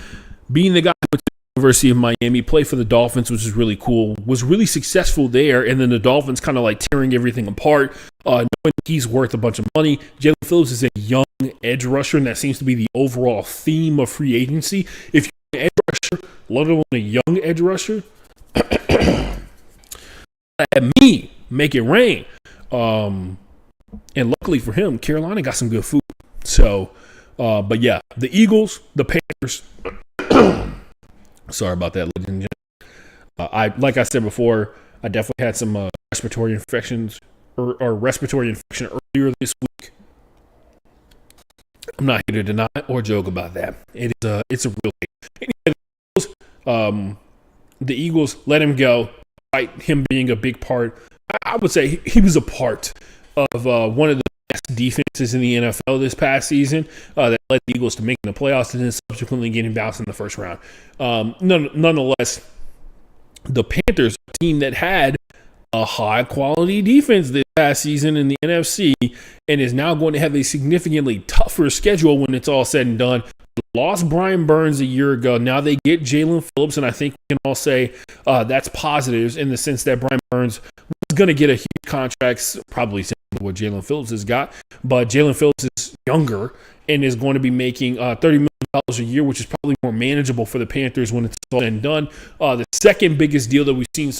being the guy with the University of Miami, played for the Dolphins, which is really cool, was really successful there, and then the Dolphins kind of like tearing everything apart, knowing he's worth a bunch of money. Jalen Phillips is a young edge rusher, and that seems to be the overall theme of free agency. If you're an edge rusher, let alone a young edge rusher, let me make it rain. And luckily for him, Carolina got some good food. So, but yeah, the Eagles, the Panthers. Sorry about that, ladies and gentlemen. Like I said before, I definitely had some respiratory infections or respiratory infection earlier this week. I'm not here to deny or joke about that. It's a real thing. The Eagles let him go, despite him being a big part. I would say he was a part of one of the best defenses in the NFL this past season that led the Eagles to making the playoffs and then subsequently getting bounced in the first round. Nonetheless, the Panthers, a team that had a high-quality defense this past season in the NFC and is now going to have a significantly tougher schedule when it's all said and done. Lost Brian Burns a year ago. Now they get Jalen Phillips, and I think we can all say that's positives in the sense that Brian Burns was going to get a huge contract, probably similar to what Jalen Phillips has got, but Jalen Phillips is younger and is going to be making $30 million a year, which is probably more manageable for the Panthers when it's all said and done. The second biggest deal that we've seen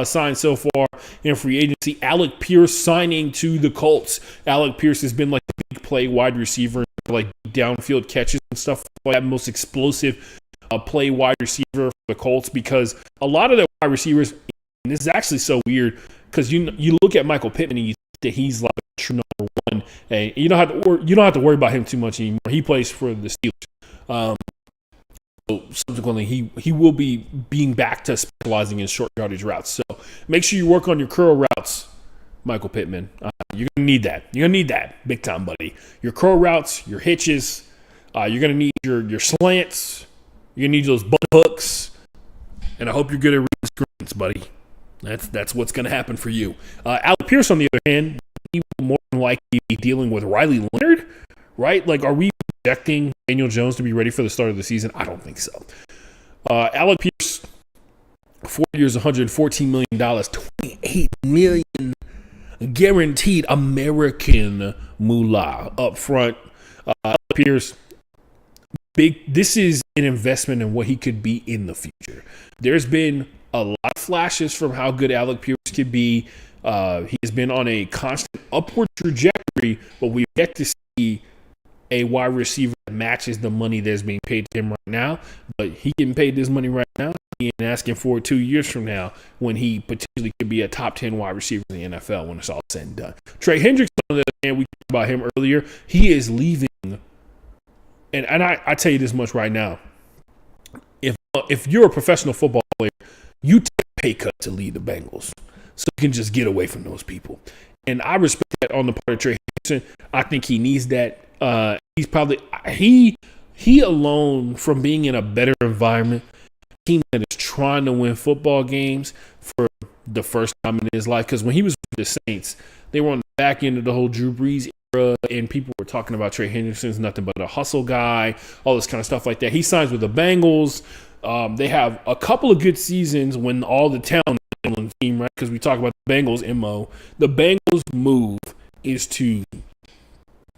signed so far in free agency, Alec Pierce signing to the Colts. Alec Pierce has been like a big play wide receiver, like downfield catches and stuff like that, most explosive play wide receiver for the Colts, because a lot of the wide receivers, and this is actually so weird, because you look at Michael Pittman and you think that he's like true number one, and you don't have to worry about him too much anymore. He plays for the Steelers. subsequently, he will be being back to specializing in short yardage routes. So make sure you work on your curl routes, Michael Pittman. You're gonna need that. You're gonna need that big time, buddy. Your curl routes, your hitches. You're gonna need your slants. You're gonna need those butt hooks. And I hope you're good at reading screens, buddy. That's what's gonna happen for you. Alec Pierce, on the other hand, he will more than likely be dealing with Riley Leonard, right? Like, are we projecting Daniel Jones to be ready for the start of the season? I don't think so. Alec Pierce, 4 years, $114 million, $28 million guaranteed American moolah up front. Alec Pierce, this is an investment in what he could be in the future. There's been a lot of flashes from how good Alec Pierce could be. He has been on a constant upward trajectory, but we've yet to see a wide receiver that matches the money that's being paid to him right now. But he getting paid this money right now. He ain't asking for it 2 years from now when he potentially could be a top 10 wide receiver in the NFL when it's all said and done. Trey Hendrickson, on the other hand, we talked about him earlier. He is leaving. And I tell you this much right now. If you're a professional football player, you take a pay cut to lead the Bengals so you can just get away from those people. And I respect that on the part of Trey Hendrickson. I think he needs that. He's probably he alone, from being in a better environment, a team that is trying to win football games for the first time in his life. Because when he was with the Saints, they were on the back end of the whole Drew Brees era, and people were talking about Trey Hendrickson's nothing but a hustle guy, all this kind of stuff like that. He signs with the Bengals. They have a couple of good seasons when all the talent is on the team, right? Because we talk about the Bengals MO. The Bengals move is to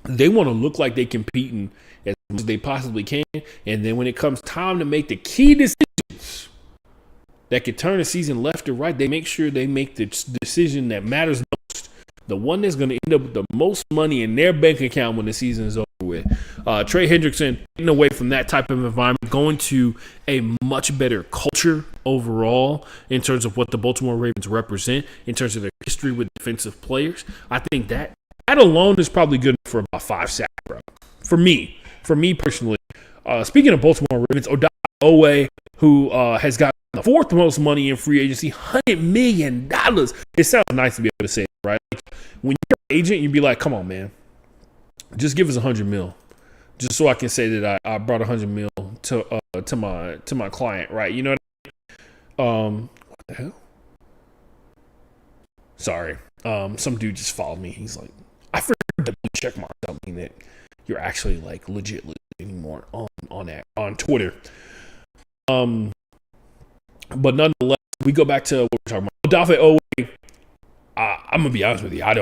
they want to look like they're competing as much as they possibly can. And then when it comes time to make the key decisions that could turn a season left or right, they make sure they make the decision that matters most. The one that's going to end up with the most money in their bank account when the season is over with. Trey Hendrickson getting away from that type of environment, going to a much better culture overall in terms of what the Baltimore Ravens represent, in terms of their history with defensive players. I think that alone is probably good for about 5 sacks, bro. For me personally. Speaking of Baltimore Ravens, Adebayo, who has got the fourth most money in free agency, $100 million. It sounds nice to be able to say it, right? Like, when you're an agent, you'd be like, come on, man. Just give us $100 million. Just so I can say that I brought $100 million to my client, right? You know what I mean? What the hell? Sorry. Some dude just followed me. He's like, I forgot the check mark something that you're actually like legit anymore on Twitter. But nonetheless, we go back to what we're talking about. Odafe Owe, I'm gonna be honest with you. I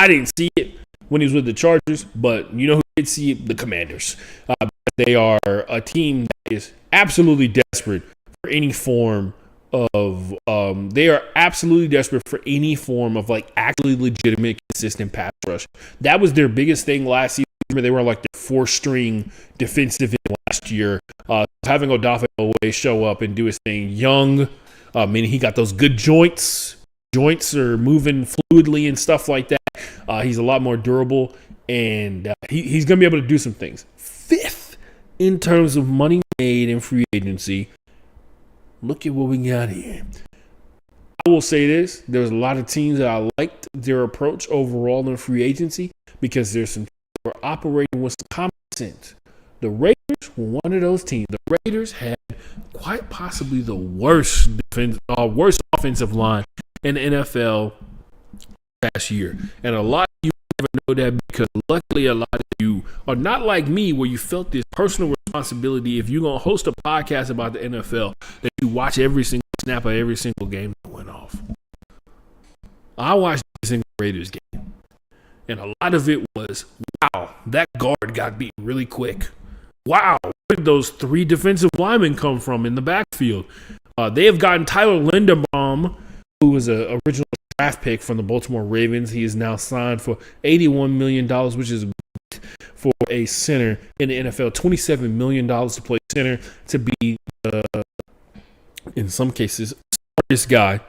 didn't see it when he was with the Chargers, but you know who did see it? The Commanders. They are a team that is absolutely desperate for any form of they are absolutely desperate for any form of like actually legitimate, consistent pass rush. That was their biggest thing last season. They were like the 4-string defensive end last year. Having Odafe Owe show up and do his thing, young, meaning he got those good joints. Joints are moving fluidly and stuff like that. He's a lot more durable, and he's going to be able to do some things. 5th in terms of money made in free agency. Look at what we got here. I will say this. There's a lot of teams that I liked their approach overall in free agency because there's some teams that were operating with some common sense. The Raiders were one of those teams. The Raiders had quite possibly the worst offensive line in the NFL last year. And a lot of you never know that because luckily a lot of you are not like me where you felt this personal responsibility if you're going to host a podcast about the NFL that you watch every single snap of every single game that went off. I watched every single Raiders game. And a lot of it was, wow, that guard got beat really quick. Wow, where did those 3 defensive linemen come from in the backfield? They have gotten Tyler Linderbaum, who was an original draft pick from the Baltimore Ravens. He is now signed for $81 million, which is for a center in the NFL. $27 million to play center, to be, in some cases, smartest guy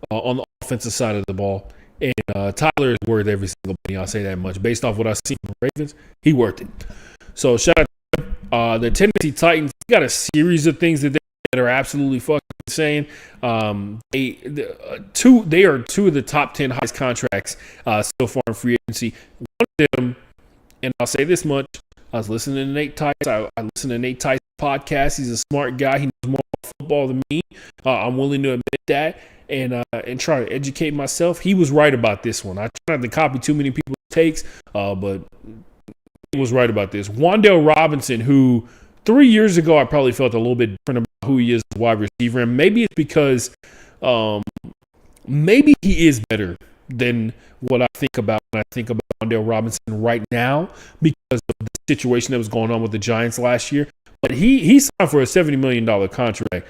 on the offensive side of the ball. And Tyler is worth every single penny. I'll say that much. Based off what I've seen from the Ravens, he worth it. So shout out to him. The Tennessee Titans got a series of things that are absolutely fucking insane. They are two of the top 10 highest contracts so far in free agency. One of them, and I'll say this much, I was listening to Nate Tice. I listen to Nate Tice's podcast. He's a smart guy. He knows more about football than me. I'm willing to admit that and try to educate myself. He was right about this one. I try not to copy too many people's takes, but he was right about this. Wan'Dale Robinson, who 3 years ago I probably felt a little bit different about who he is as a wide receiver, and maybe it's because maybe he is better than what I think about when I think about Wan'Dale Robinson right now because of the situation that was going on with the Giants last year. But he signed for a $70 million contract.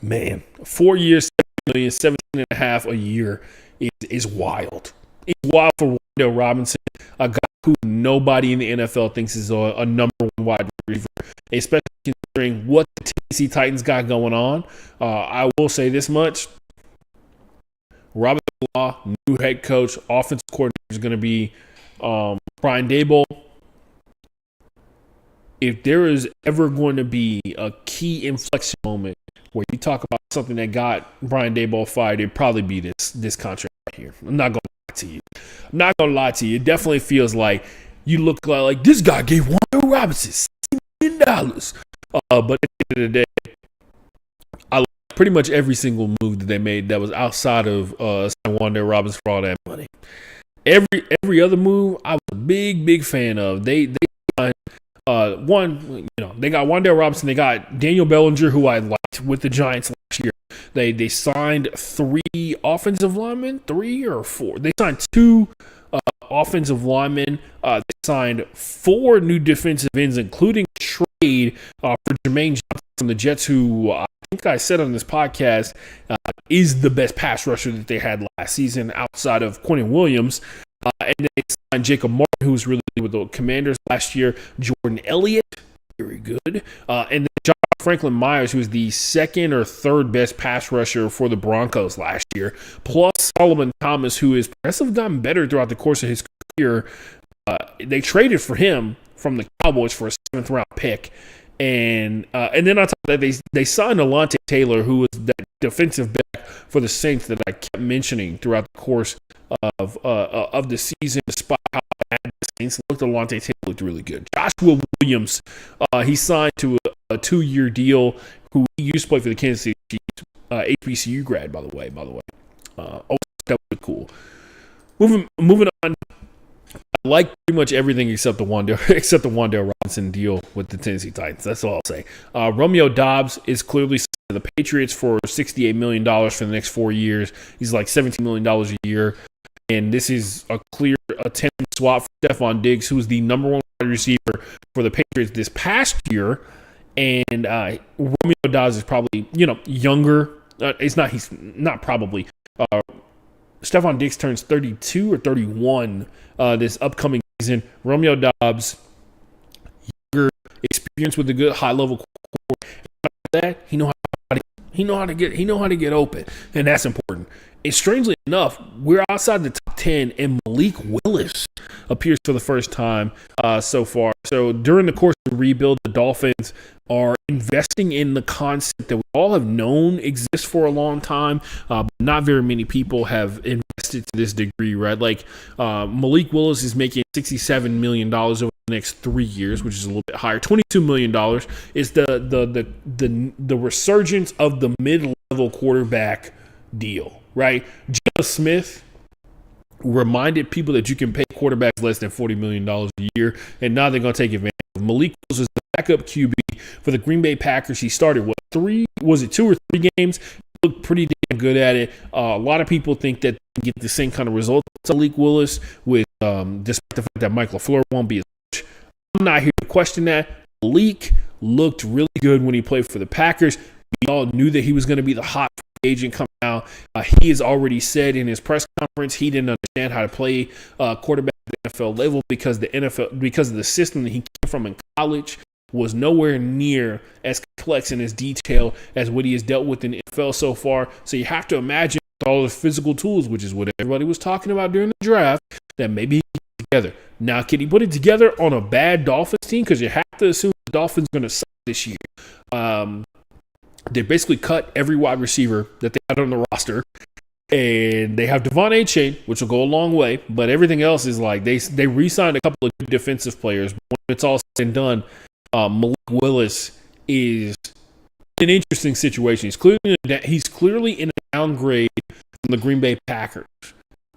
Man, 4 years, $70 million, 17.5 a year is wild. It's wild for Wan'Dale Robinson, a guy who nobody in the NFL thinks is a number one wide receiver, especially considering what the Tennessee Titans got going on. I will say this much. Robert Law, new head coach, offensive coordinator is going to be Brian Daboll. If there is ever going to be a key inflection moment where you talk about something that got Brian Daboll fired, it'd probably be this contract right here. I'm not going to lie to you. It definitely feels like you look like this guy gave Wan'Dale Robinson $60 million. But at the end of the day, I like pretty much every single move that they made that was outside of Wan'Dale Robinson for all that money. Every other move, I was a big fan of. They got Wan'Dale Robinson. They got Daniel Bellinger, who I liked with the Giants last year. They signed 3 offensive linemen, 3 or 4. They signed 2 offensive linemen. They signed 4 new defensive ends, including a trade for Jermaine Johnson from the Jets, who I think I said on this podcast is the best pass rusher that they had last season outside of Quentin Williams. And then they signed Jacob Martin, who was really good with the Commanders last year. Jordan Elliott, very good. And then John Franklin Myers, who was the 2nd or 3rd best pass rusher for the Broncos last year. Plus Solomon Thomas, who has progressively gotten better throughout the course of his career. They traded for him from the Cowboys for a 7th round pick. And then on top of that, they signed Alontae Taylor, who was that defensive back for the Saints that I kept mentioning throughout the course of the season. Despite how bad the Saints looked, Alontae Taylor looked really good. Joshua Williams, he signed to a 2-year deal. Who he used to play for the Kansas City Chiefs, HBCU grad, by the way. That was cool. Moving on. I like pretty much everything except the Wan'Dale Robinson deal with the Tennessee Titans. That's all I'll say. Romeo Doubs is clearly signed to the Patriots for $68 million for the next 4 years. He's like $17 million a year. And this is a clear attempt swap for Stephon Diggs, who was the number 1 wide receiver for the Patriots this past year. And Romeo Doubs is probably, younger. He's not probably. Stephon Diggs turns 32 or 31 this upcoming season. Romeo Doubs, younger, experience with a good high-level core. That he know how to get open, and that's important. And strangely enough, we're outside the top 10, and Malik Willis appears for the first time so far. So during the course of the rebuild, the Dolphins are investing in the concept that we all have known exists for a long time, but not very many people have invested to this degree, right? Like Malik Willis is making $67 million over the next 3 years, which is a little bit higher. $22 million is the resurgence of the mid-level quarterback deal, right? Geno Smith reminded people that you can pay quarterbacks less than $40 million a year, and now they're going to take advantage of Malik Willis is the backup QB for the Green Bay Packers. He started, 2 or 3 games? He looked pretty damn good at it. A lot of people think that they can get the same kind of result as Malik Willis, with despite the fact that Mike LaFleur won't be as much. I'm not here to question that. Malik looked really good when he played for the Packers. We all knew that he was going to be the hot agent coming out. He has already said in his press conference he didn't understand how to play quarterback at the NFL level because of the system that he came from in college was nowhere near as complex and as detailed as what he has dealt with in the NFL so far. So you have to imagine all the physical tools, which is what everybody was talking about during the draft, that maybe he can get together. Now, can he put it together on a bad Dolphins team? Because you have to assume the Dolphins are going to suck this year. They basically cut every wide receiver that they had on the roster. And they have Devon A-Chain, which will go a long way. But everything else is like they re-signed a couple of defensive players. But when it's all said and done, Malik Willis is an interesting situation. He's clearly in a downgrade from the Green Bay Packers.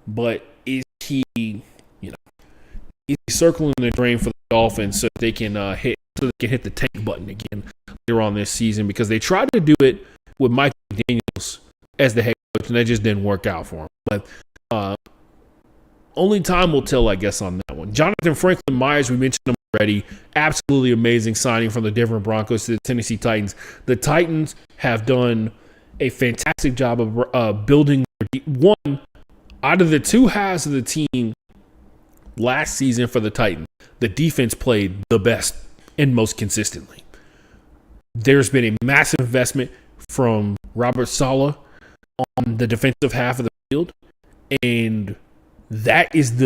But is he, is he circling the drain for the Dolphins so they can hit the tank button again later on this season? Because they tried to do it with Mike Daniels as the head coach, and that just didn't work out for him. But only time will tell, I guess, on that one. Jonathan Franklin Myers, we mentioned him already. Absolutely amazing signing from the Denver Broncos to the Tennessee Titans. The Titans have done a fantastic job of building one out of the two halves of the team last season for the Titans. The defense played the best and most consistently. There's been a massive investment from Robert Saleh on the defensive half of the field, and that is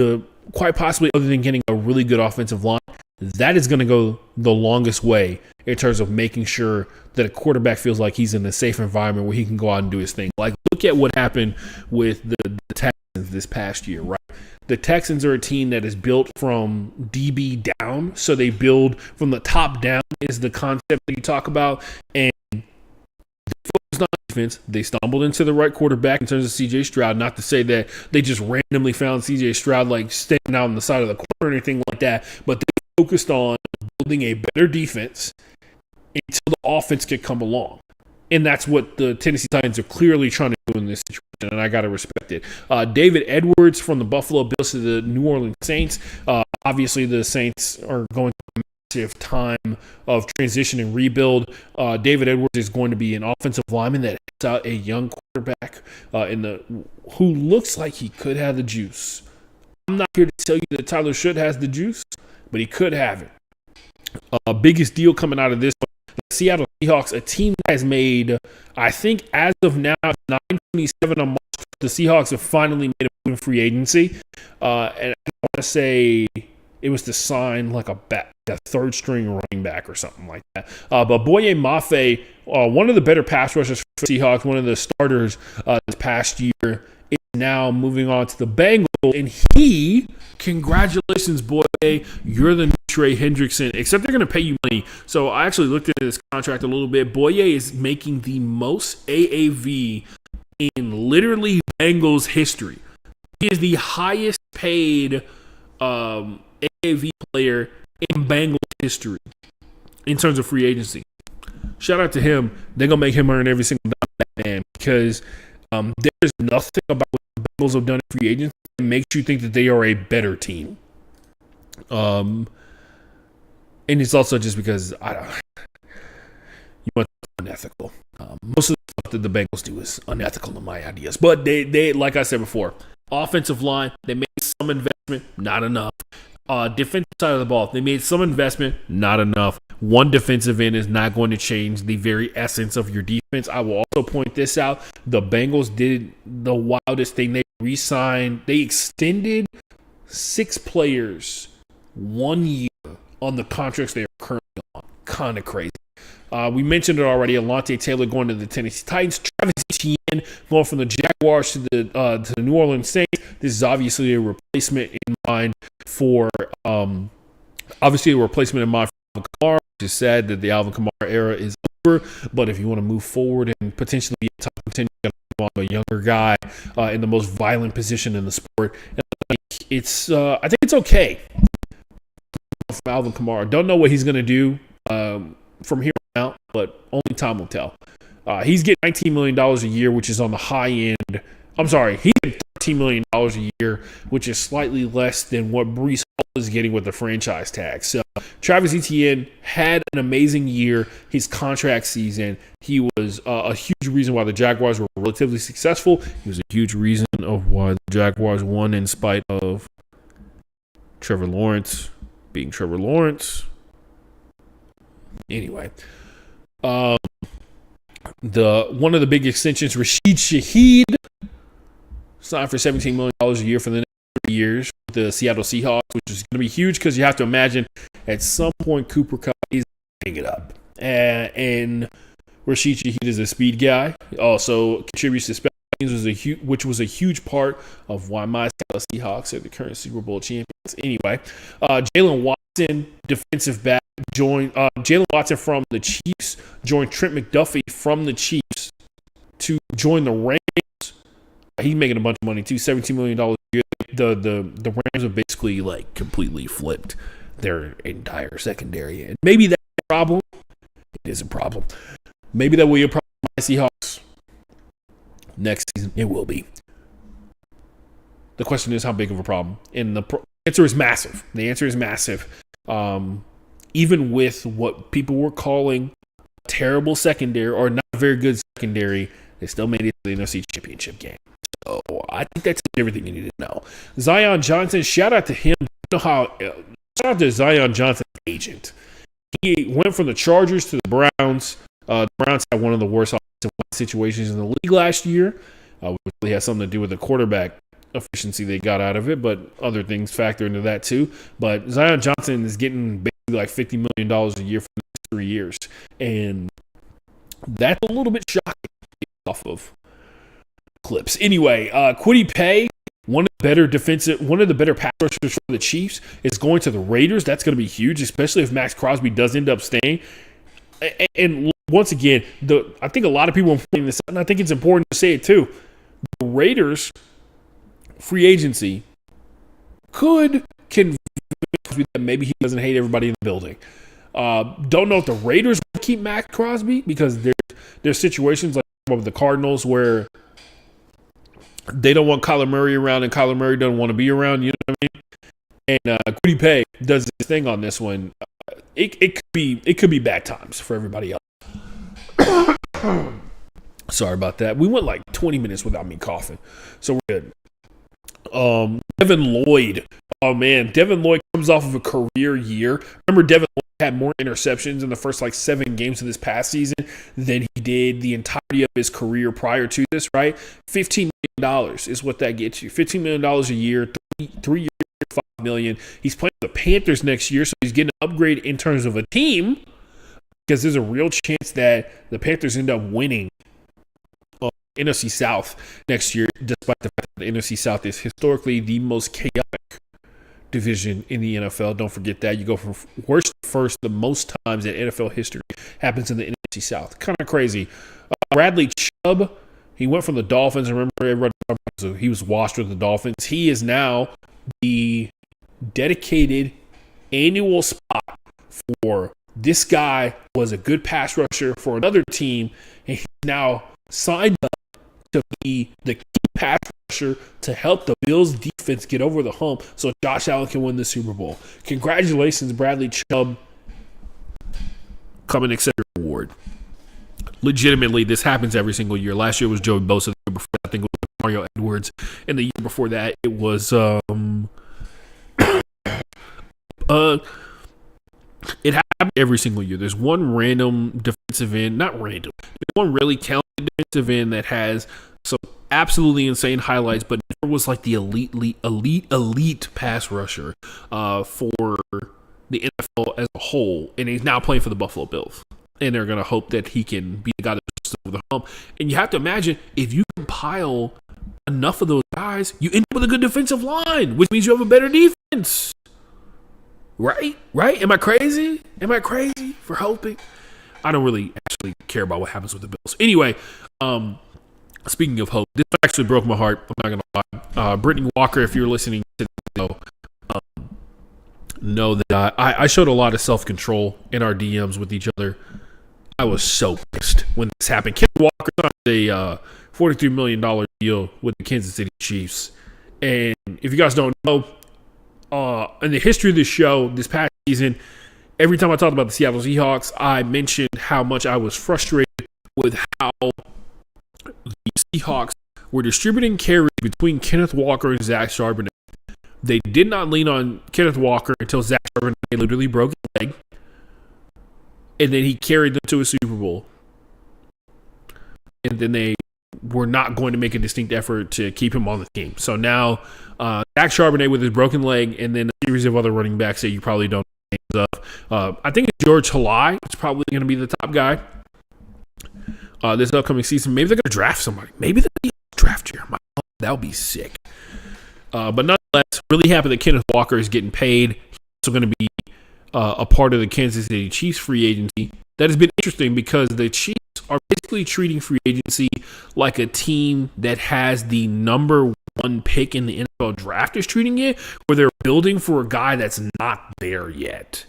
quite possibly, other than getting a really good offensive line, that is going to go the longest way in terms of making sure that a quarterback feels like he's in a safe environment where he can go out and do his thing. Like, look at what happened with the Texans this past year, right? The Texans are a team that is built from DB down, so they build from the top down is the concept that you talk about, and on defense. They stumbled into the right quarterback in terms of C.J. Stroud. Not to say that they just randomly found C.J. Stroud like standing out on the side of the court or anything like that, but they focused on building a better defense until the offense could come along. And that's what the Tennessee Titans are clearly trying to do in this situation, and I got to respect it. David Edwards from the Buffalo Bills to the New Orleans Saints. Obviously, the Saints are going through a massive time of transition and rebuild. David Edwards is going to be an offensive lineman that hits out a young quarterback who looks like he could have the juice. I'm not here to tell you that Tyler Shutt has the juice, but he could have it. Biggest deal coming out of this one. The Seattle Seahawks, a team that has made, I think as of now, 927 on March. The Seahawks have finally made a move in free agency. And I want to say it was to sign like a third string running back or something like that. But Boye Mafe, one of the better pass rushers for the Seahawks, one of the starters this past year, is now moving on to the Bengals. And congratulations, Boye, you're the new Trey Hendrickson, except they're going to pay you money. So I actually looked into this contract a little bit. Boye is making the most AAV in literally Bengals history. He is the highest paid AAV player in Bengals history in terms of free agency. Shout out to him. They're going to make him earn every single dollar, man, because there's nothing about what the Bengals have done in free agency that makes you think that they are a better team. And it's also just because you want unethical. Most of the stuff that the Bengals do is unethical in my ideas. But they, like I said before, offensive line, they made some investment, not enough. Defensive side of the ball, they made some investment, not enough. One defensive end is not going to change the very essence of your defense. I will also point this out. The Bengals did the wildest thing. They extended 6 players 1 year on the contracts they are currently on. Kind of crazy. We mentioned it already. Alontae Taylor going to the Tennessee Titans. Travis Etienne going from the Jaguars to the New Orleans Saints. This is obviously a replacement in mind for Alvin Kamara. It's sad that the Alvin Kamara era is over, but if you want to move forward and potentially be a top contender, you got to move on a younger guy in the most violent position in the sport. And I think it's okay. From Alvin Kamara, don't know what he's going to do from here on out, but only time will tell. He's getting $19 million a year, which is on the high end. I'm sorry, he's getting $13 million a year, which is slightly less than what Breece Hall is getting with the franchise tag. So Travis Etienne had an amazing year. His contract season, he was a huge reason why the Jaguars were relatively successful. He was a huge reason of why the Jaguars won in spite of Trevor Lawrence being Trevor Lawrence. Anyway, one of the big extensions, Rashid Shaheed, signed for $17 million a year for the next years with the Seattle Seahawks, which is going to be huge because you have to imagine at some point Cooper Kupp is picking it up. And Rashid Shaheed is a speed guy. Also contributes to special teams, which was a huge part of why my Seattle Seahawks are the current Super Bowl champions. Anyway, Jalen Watson, defensive back, joined Jalen Watson from the Chiefs, joined Trent McDuffie from the Chiefs to join the Rams. He's making a bunch of money too, $17 million a year. The Rams have basically like completely flipped their entire secondary. And maybe that's a problem. It is a problem. Maybe that will be a problem for my Seahawks next season. It will be. The question is how big of a problem. And the answer is massive. The answer is massive. Even with what people were calling a terrible secondary or not a very good secondary, they still made it to the NFC Championship game. So I think that's everything you need to know. Zion Johnson, shout out to him. Shout out to Zion Johnson's agent. He went from the Chargers to the Browns. The Browns had one of the worst offensive situations in the league last year, which really has something to do with the quarterback efficiency they got out of it, but other things factor into that too. But Zion Johnson is getting basically like $50 million a year for the next 3 years, and that's a little bit shocking off of clips. Anyway, Kwity Paye, one of the better pass rushers for the Chiefs, is going to the Raiders. That's going to be huge, especially if Max Crosby does end up staying. And once again, I think a lot of people are pointing this out, and I think it's important to say it too. The Raiders free agency could convince Crosby that maybe he doesn't hate everybody in the building. Don't know if the Raiders will keep Max Crosby because there's situations like with the Cardinals where they don't want Kyler Murray around and Kyler Murray doesn't want to be around. You know what I mean? And Kwity Paye does this thing on this one. It could be bad times for everybody else. Sorry about that. We went like 20 minutes without me coughing, so we're good. Devin Lloyd. Oh man, Devin Lloyd comes off of a career year. Remember, Devin Lloyd had more interceptions in the first like 7 games of this past season than he did the entirety of his career prior to this, right? $15 million is what that gets you. $15 million a year, 3 years, $5 million. He's playing the Panthers next year, so he's getting an upgrade in terms of a team because there's a real chance that the Panthers end up winning NFC South next year, despite the fact that the NFC South is historically the most chaotic division in the NFL. Don't forget that. You go from worst to first the most times in NFL history happens in the NFC South. Kind of crazy. Bradley Chubb, he went from the Dolphins. Remember, everybody so he was washed with the Dolphins. He is now the dedicated annual spot for this guy was a good pass rusher for another team, and he's now signed up to be the key pass rusher to help the Bills defense get over the hump so Josh Allen can win the Super Bowl. Congratulations, Bradley Chubb. Come and accept your award. Legitimately, this happens every single year. Last year was Joey Bosa. The year before that, I think it was Mario Edwards. And the year before that, it was it happens every single year. There's one random defensive end, not random, one really talented defensive end that has some absolutely insane highlights, but never was like the elite pass rusher for the NFL as a whole. And he's now playing for the Buffalo Bills. And they're going to hope that he can be the guy that's over the hump. And you have to imagine, if you compile enough of those guys, you end up with a good defensive line, which means you have a better defense. Right? Am I crazy? For hoping? I don't really actually care about what happens with the Bills. Anyway, speaking of hope, this actually broke my heart. I'm not going to lie. Brittany Walker, if you're listening to the show, know that I showed a lot of self-control in our DMs with each other. I was so pissed when this happened. Ken Walker signed a $43 million deal with the Kansas City Chiefs. And if you guys don't know, in the history of this show, this past season, every time I talked about the Seattle Seahawks, I mentioned how much I was frustrated with how the Seahawks were distributing carries between Kenneth Walker and Zach Charbonnet. They did not lean on Kenneth Walker until Zach Charbonnet literally broke his leg, and then he carried them to a Super Bowl. And then they were not going to make a distinct effort to keep him on the team. So now Zach Charbonnet with his broken leg, and then a series of other running backs that you probably don't know names of. I think George Halai is probably going to be the top guy this upcoming season. Maybe they're going to draft somebody. Maybe they'll draft Jeremiah. That would be sick. But nonetheless, really happy that Kenneth Walker is getting paid. He's also going to be a part of the Kansas City Chiefs free agency. That has been interesting because the Chiefs are basically treating free agency like a team that has the number one pick in the NFL draft is treating it, where they're building for a guy that's not there yet.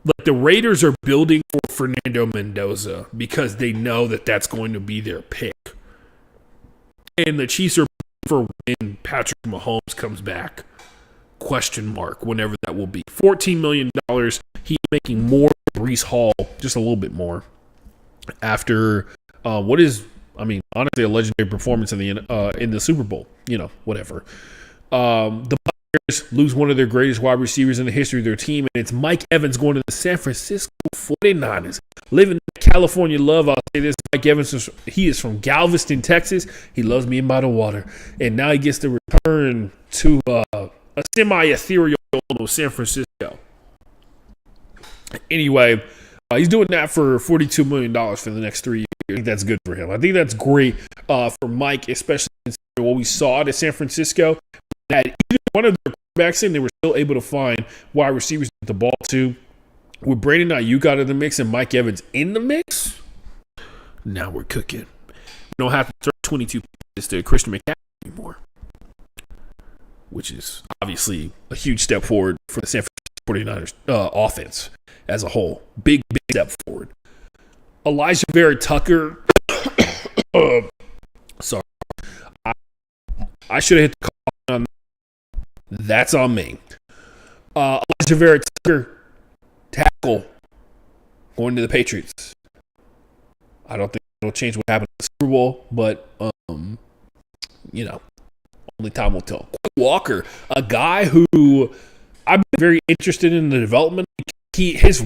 Like the Raiders are building for Fernando Mendoza because they know that that's going to be their pick. And the Chiefs are for when Patrick Mahomes comes back. Question mark, whenever that will be. $14 million. He's making more than Breece Hall, just a little bit more. After honestly, a legendary performance in the Super Bowl. Whatever. The Buccaneers lose one of their greatest wide receivers in the history of their team, and it's Mike Evans going to the San Francisco 49ers. Living California love, I'll say this. Mike Evans, he is from Galveston, Texas. He loves me by the water. And now he gets to return to a semi-ethereal San Francisco. Anyway, he's doing that for $42 million for the next 3 years. I think that's good for him. I think that's great for Mike, especially considering what we saw at San Francisco. That either one of their quarterbacks in, they were still able to find wide receivers to get the ball to. With Brandon Ayuk out of the mix and Mike Evans in the mix, now we're cooking. We don't have to throw 22 passes to Christian McCaffrey anymore, which is obviously a huge step forward for the San Francisco 49ers offense as a whole. Big step forward. Elijah Vera Tucker. Sorry. I should have hit the call on that. That's on me. Elijah Vera Tucker, tackle, going to the Patriots. I don't think it'll change what happened in the Super Bowl, but, only time will tell. Quay Walker, a guy who I've been very interested in the development. His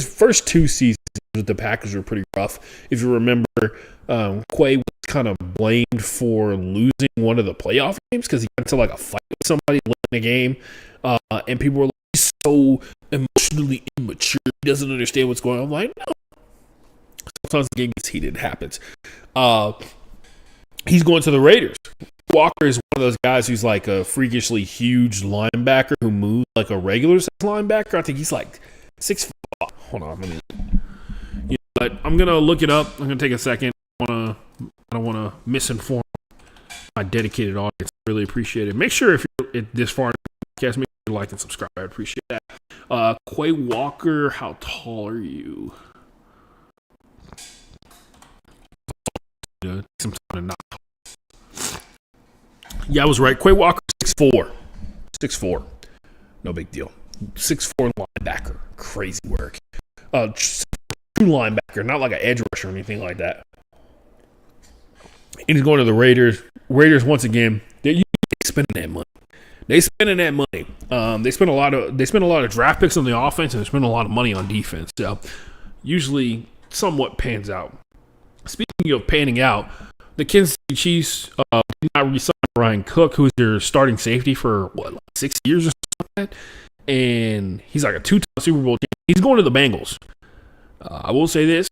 first 2 seasons with the Packers were pretty rough. If you remember, Quay was kind of blamed for losing one of the playoff games because he got into like a fight with somebody late in the game, and people were like, he's so emotionally immature. He doesn't understand what's going on. I'm like, no. Sometimes the game gets heated. It happens. He's going to the Raiders. Walker is one of those guys who's like a freakishly huge linebacker who moves like a regular size linebacker. I think he's like 6 foot. Hold on, but I'm gonna look it up. I'm gonna take a second. I don't want to misinform my dedicated audience. I really appreciate it. Make sure if you're this far in the podcast, make sure you like and subscribe. I appreciate that. Quay Walker, how tall are you? Some time to not. Yeah, I was right. Quay Walker, 6'4". 6'4". No big deal. 6'4" linebacker. Crazy work. True linebacker, not like an edge rusher or anything like that. And he's going to the Raiders. Raiders, once again, they're spending that money. They spend a lot of draft picks on the offense, and they spend a lot of money on defense. So usually somewhat pans out. Speaking of panning out, the Kansas City Chiefs did not re-sign Brian Cook, who's their starting safety for, 6 years or something like that? And he's like a 2-time Super Bowl champion. He's going to the Bengals. I will say this.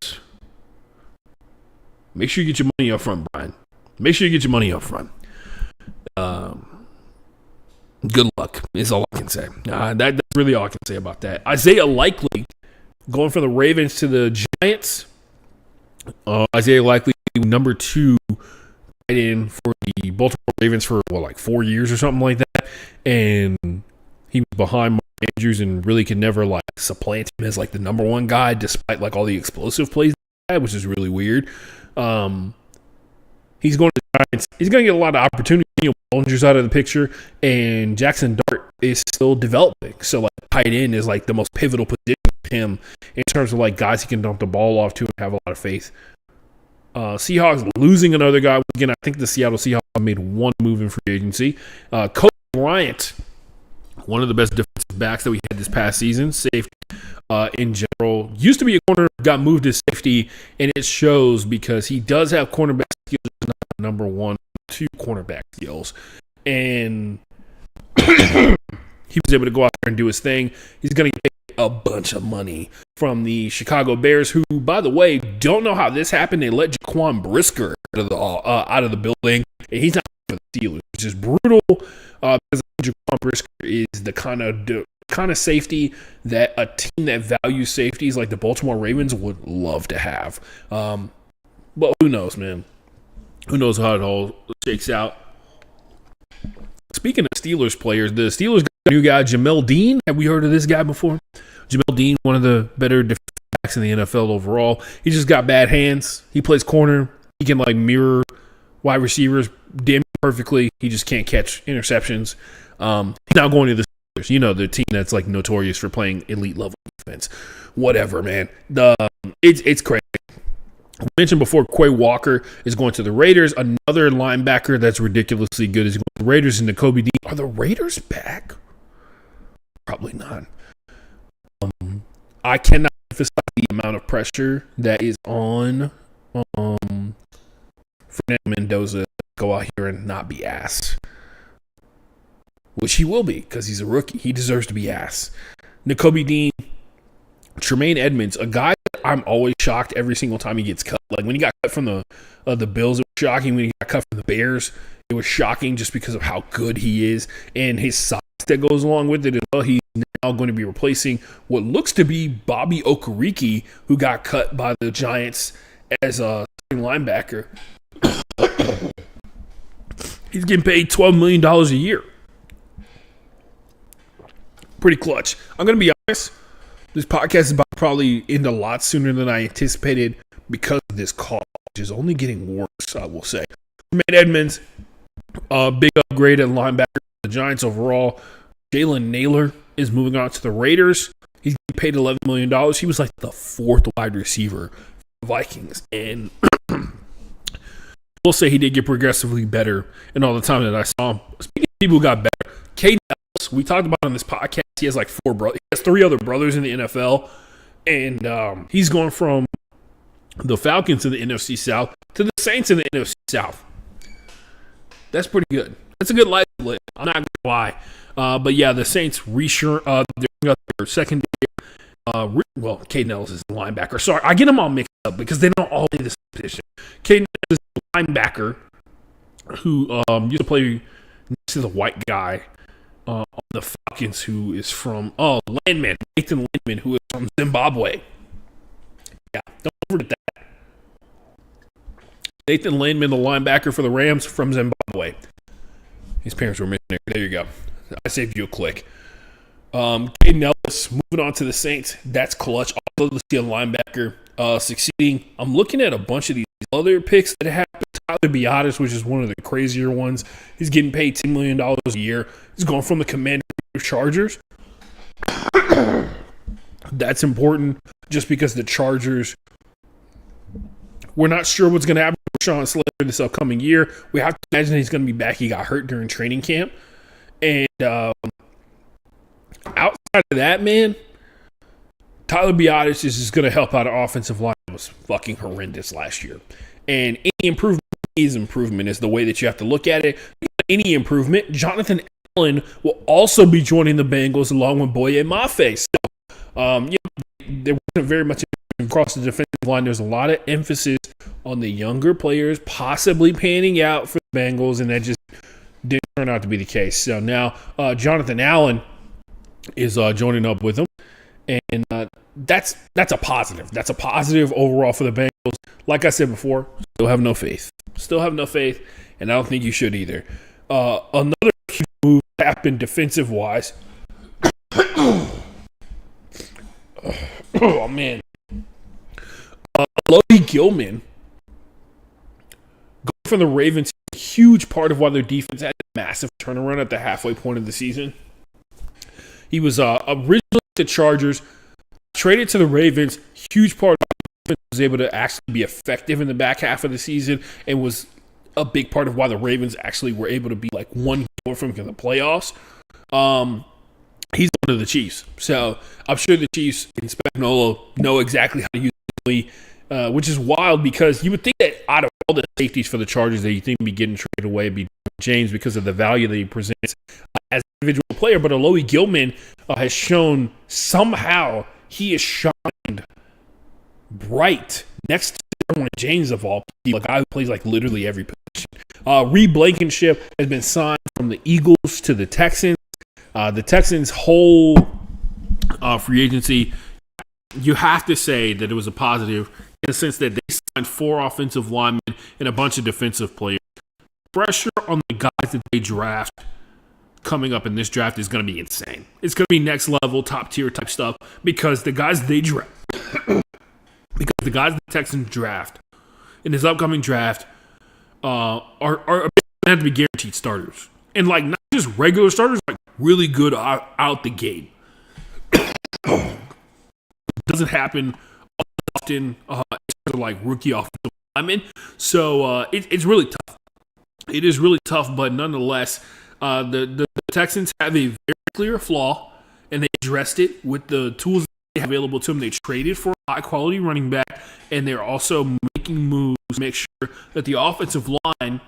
Make sure you get your money up front, Brian. Make sure you get your money up front. Good luck is all I can say. That's really all I can say about that. Isaiah Likely going from the Ravens to the Giants. Isaiah Likely, number 2 tight end for the Baltimore Ravens for 4 years or something like that, and he was behind Mark Andrews and really could never supplant him as the number 1 guy, despite all the explosive plays he had, which is really weird. He's going to the Giants. He's going to get a lot of opportunity. Bollinger's out of the picture, and Jackson Dart is still developing. So tight end is the most pivotal position for him in terms of guys he can dump the ball off to and have a lot of faith. Seahawks losing another guy. Again, I think the Seattle Seahawks made one move in free agency. Kobe Bryant, one of the best defensive backs that we had this past season, safety in general. Used to be a corner, got moved to safety, and it shows because he does have cornerback skills. number 1, 2 cornerback skills. And he was able to go out there and do his thing. He's going to get a bunch of money from the Chicago Bears, who, by the way, don't know how this happened. They let Jaquan Brisker out of the building, and he's not for the Steelers, which is brutal because Jaquan Brisker is the kind of safety that a team that values safeties like the Baltimore Ravens would love to have. But who knows, man? Who knows how it all shakes out? Speaking of Steelers players, the Steelers got a new guy, Jamel Dean. Have we heard of this guy before? Jamel Dean, one of the better defensive backs in the NFL overall. He just got bad hands. He plays corner. He can mirror wide receivers damn perfectly. He just can't catch interceptions. He's now going to the Steelers, the team that's notorious for playing elite level defense. Whatever, man. It's crazy. I mentioned before, Quay Walker is going to the Raiders. Another linebacker that's ridiculously good is going to the Raiders, and Nakobe Dean. Are the Raiders back? Probably not. I cannot emphasize the amount of pressure that is on Fernando Mendoza to go out here and not be ass. Which he will be, because he's a rookie. He deserves to be ass. Nakobe Dean, Tremaine Edmonds, a guy that I'm always shocked every single time he gets cut. When he got cut from the Bills, it was shocking. When he got cut from the Bears, it was shocking just because of how good he is and his size that goes along with it as well. He's now going to be replacing what looks to be Bobby Okereke, who got cut by the Giants as a linebacker. He's getting paid $12 million a year. Pretty clutch. I'm going to be honest. This podcast is about to probably end a lot sooner than I anticipated because of this call, which is only getting worse, I will say. Tremaine Edmonds, big upgrade at linebacker for the Giants overall. Jalen Naylor is moving on to the Raiders. He's getting paid $11 million. He was the 4th wide receiver for the Vikings. And we'll say he did get progressively better in all the time that I saw him. Speaking of people who got better, Caden Ellis, we talked about on this podcast, he has 4 brothers. He has 3 other brothers in the NFL. And he's going from the Falcons in the NFC South to the Saints in the NFC South. That's pretty good. That's a good life to live. I'm not going to lie. But yeah, the Saints they're up their secondary. Caden Ellis is a linebacker. Sorry, I get them all mixed up because they don't all play this position. Caden Ellis is a linebacker who used to play next to the white guy on the Falcons, who is from Nathan Landman, who is from Zimbabwe. Yeah, don't forget that. Nathan Landman, the linebacker for the Rams from Zimbabwe. His parents were missionaries. There you go. I saved you a click. Caden Ellis moving on to the Saints. That's clutch. Also, to see a linebacker succeeding. I'm looking at a bunch of these other picks that happened. Tyler Biotis, which is one of the crazier ones. He's getting paid $10 million a year. He's going from the Commanders to Chargers. That's important just because the Chargers, we're not sure what's going to happen with Sean Slater this upcoming year. We have to imagine he's going to be back. He got hurt during training camp. And outside of that, man, Tyler Biotis is just going to help out an offensive line that was fucking horrendous last year. And any improvement is improvement is the way that you have to look at it. Any improvement, Jonathan Allen will also be joining the Bengals along with Boye Mafe. So, there wasn't very much across the defensive line. There's a lot of emphasis on the younger players possibly panning out for the Bengals, and that just didn't turn out to be the case. So now Jonathan Allen is joining up with them, and that's a positive. That's a positive overall for the Bengals. Like I said before, still have no faith. And I don't think you should either. Another huge move happened defensive-wise. Oh, man. Lodi Gilman going from the Ravens, a huge part of why their defense had a massive turnaround at the halfway point of the season. He was originally the Chargers, traded to the Ravens. Huge part of the defense was able to actually be effective in the back half of the season and was a big part of why the Ravens actually were able to be one game from the playoffs. He's one of the Chiefs. So I'm sure the Chiefs in Spagnuolo know exactly how to use it, which is wild because you would think that Adebayo all the safeties for the Chargers that you think would be getting traded away be James because of the value that he presents as an individual player. But Alohi Gilman has shown somehow he is shined bright next to Derwin James of all people, a guy who plays like literally every position. Reed Blankenship has been signed from the Eagles to the Texans. The Texans' whole free agency, you have to say that it was a positive in the sense that they signed 4 offensive linemen and a bunch of defensive players. Pressure on the guys that they draft coming up in this draft is going to be insane. It's going to be next level, top tier type stuff because the guys they draft, because the guys the Texans draft in this upcoming draft are going to have to be guaranteed starters. And like not just regular starters, like really good out the gate. It doesn't happen often, like rookie offensive linemen. So it's really tough. It is really tough, but nonetheless, the Texans have a very clear flaw, and they addressed it with the tools they have available to them. They traded for a high-quality running back, and they're also making moves to make sure that the offensive line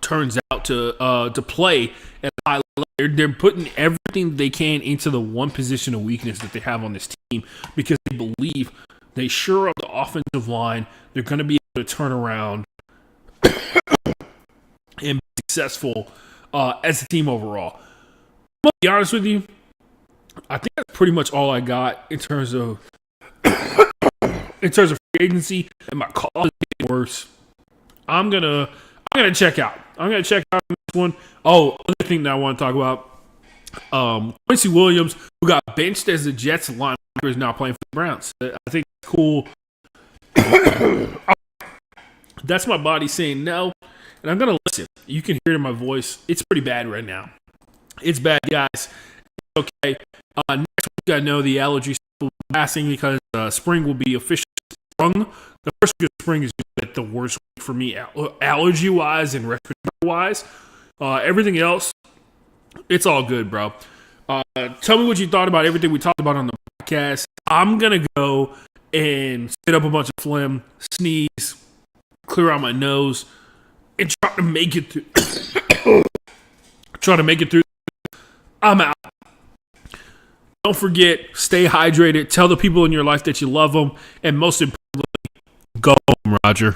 turns out to play at a high level. They're putting everything they can into the one position of weakness that they have on this team because they believe they sure up the offensive line. They're going to be able to turn around and be successful as a team overall. I'm going to be honest with you. I think that's pretty much all I got in terms of free agency, and my call is getting worse. I'm gonna check out. I'm gonna check out this one. Oh, other thing that I want to talk about. Quincy Williams, who got benched as the Jets linebacker, is now playing for the Browns. I think it's cool. That's my body saying no, and I'm gonna listen. You can hear it in my voice. It's pretty bad right now. It's bad, guys. It's okay. Next week, I know the allergies will be passing because spring will be officially sprung. The first week of spring is the worst week for me, allergy-wise and respiratory-wise. Everything else, it's all good, bro. Tell me what you thought about everything we talked about on the podcast. I'm going to go and spit up a bunch of phlegm, sneeze, clear out my nose, and try to make it through. I'm out. Don't forget, stay hydrated. Tell the people in your life that you love them. And most importantly, go home, Roger.